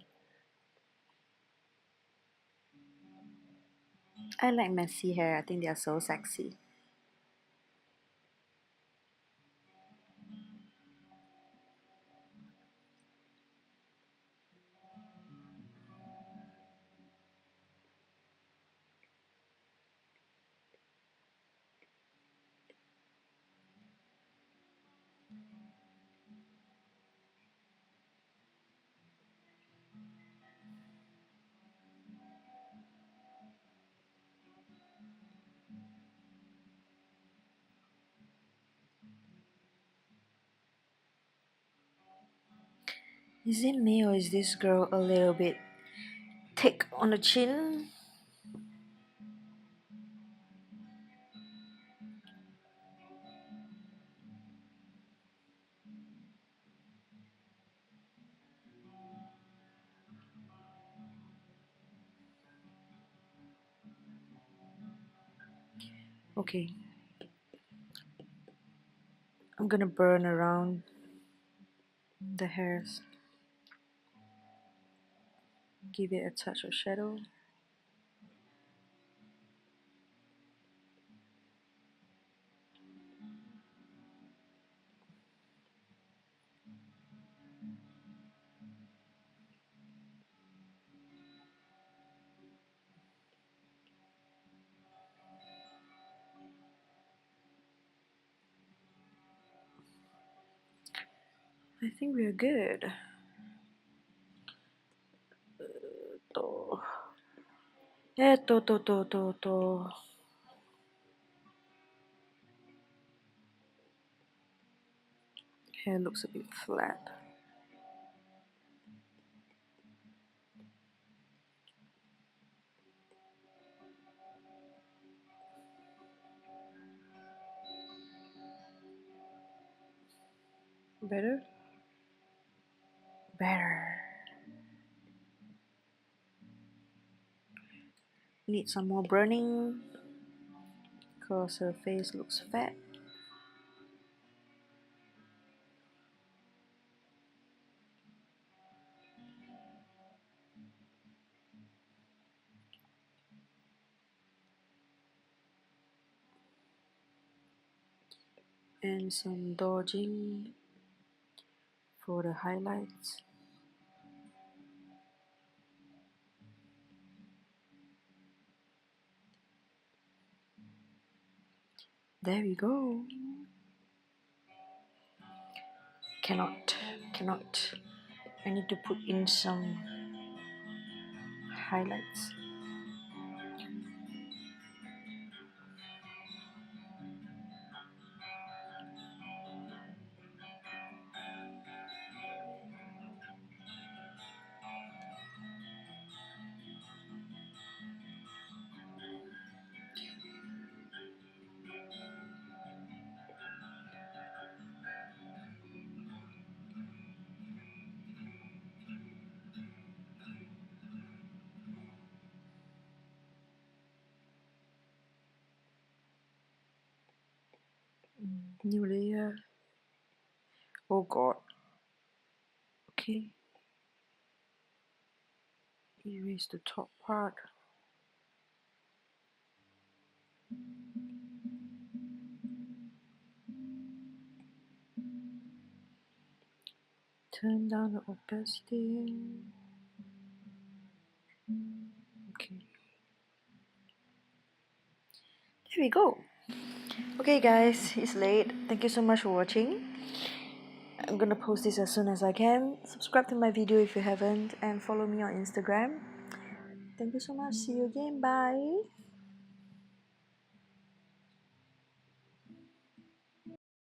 I like messy hair. I think they are so sexy. Is it me or is this girl a little bit thick on the chin? Okay, I'm gonna burn around the hairs. Give it a touch of shadow. I think we're good. To. To. Hair looks a bit flat. Better? Better. Need some more burning because her face looks fat. and some dodging for the highlights. There we go. Cannot. I need to put in some highlights. New layer. Oh god. Okay. Erase the top part. Turn down the opacity. Okay. There we go. Okay guys, it's late. Thank you so much for watching. I'm gonna post this as soon as I can. Subscribe to my video if you haven't and follow me on Instagram. Thank you so much. See you again. Bye.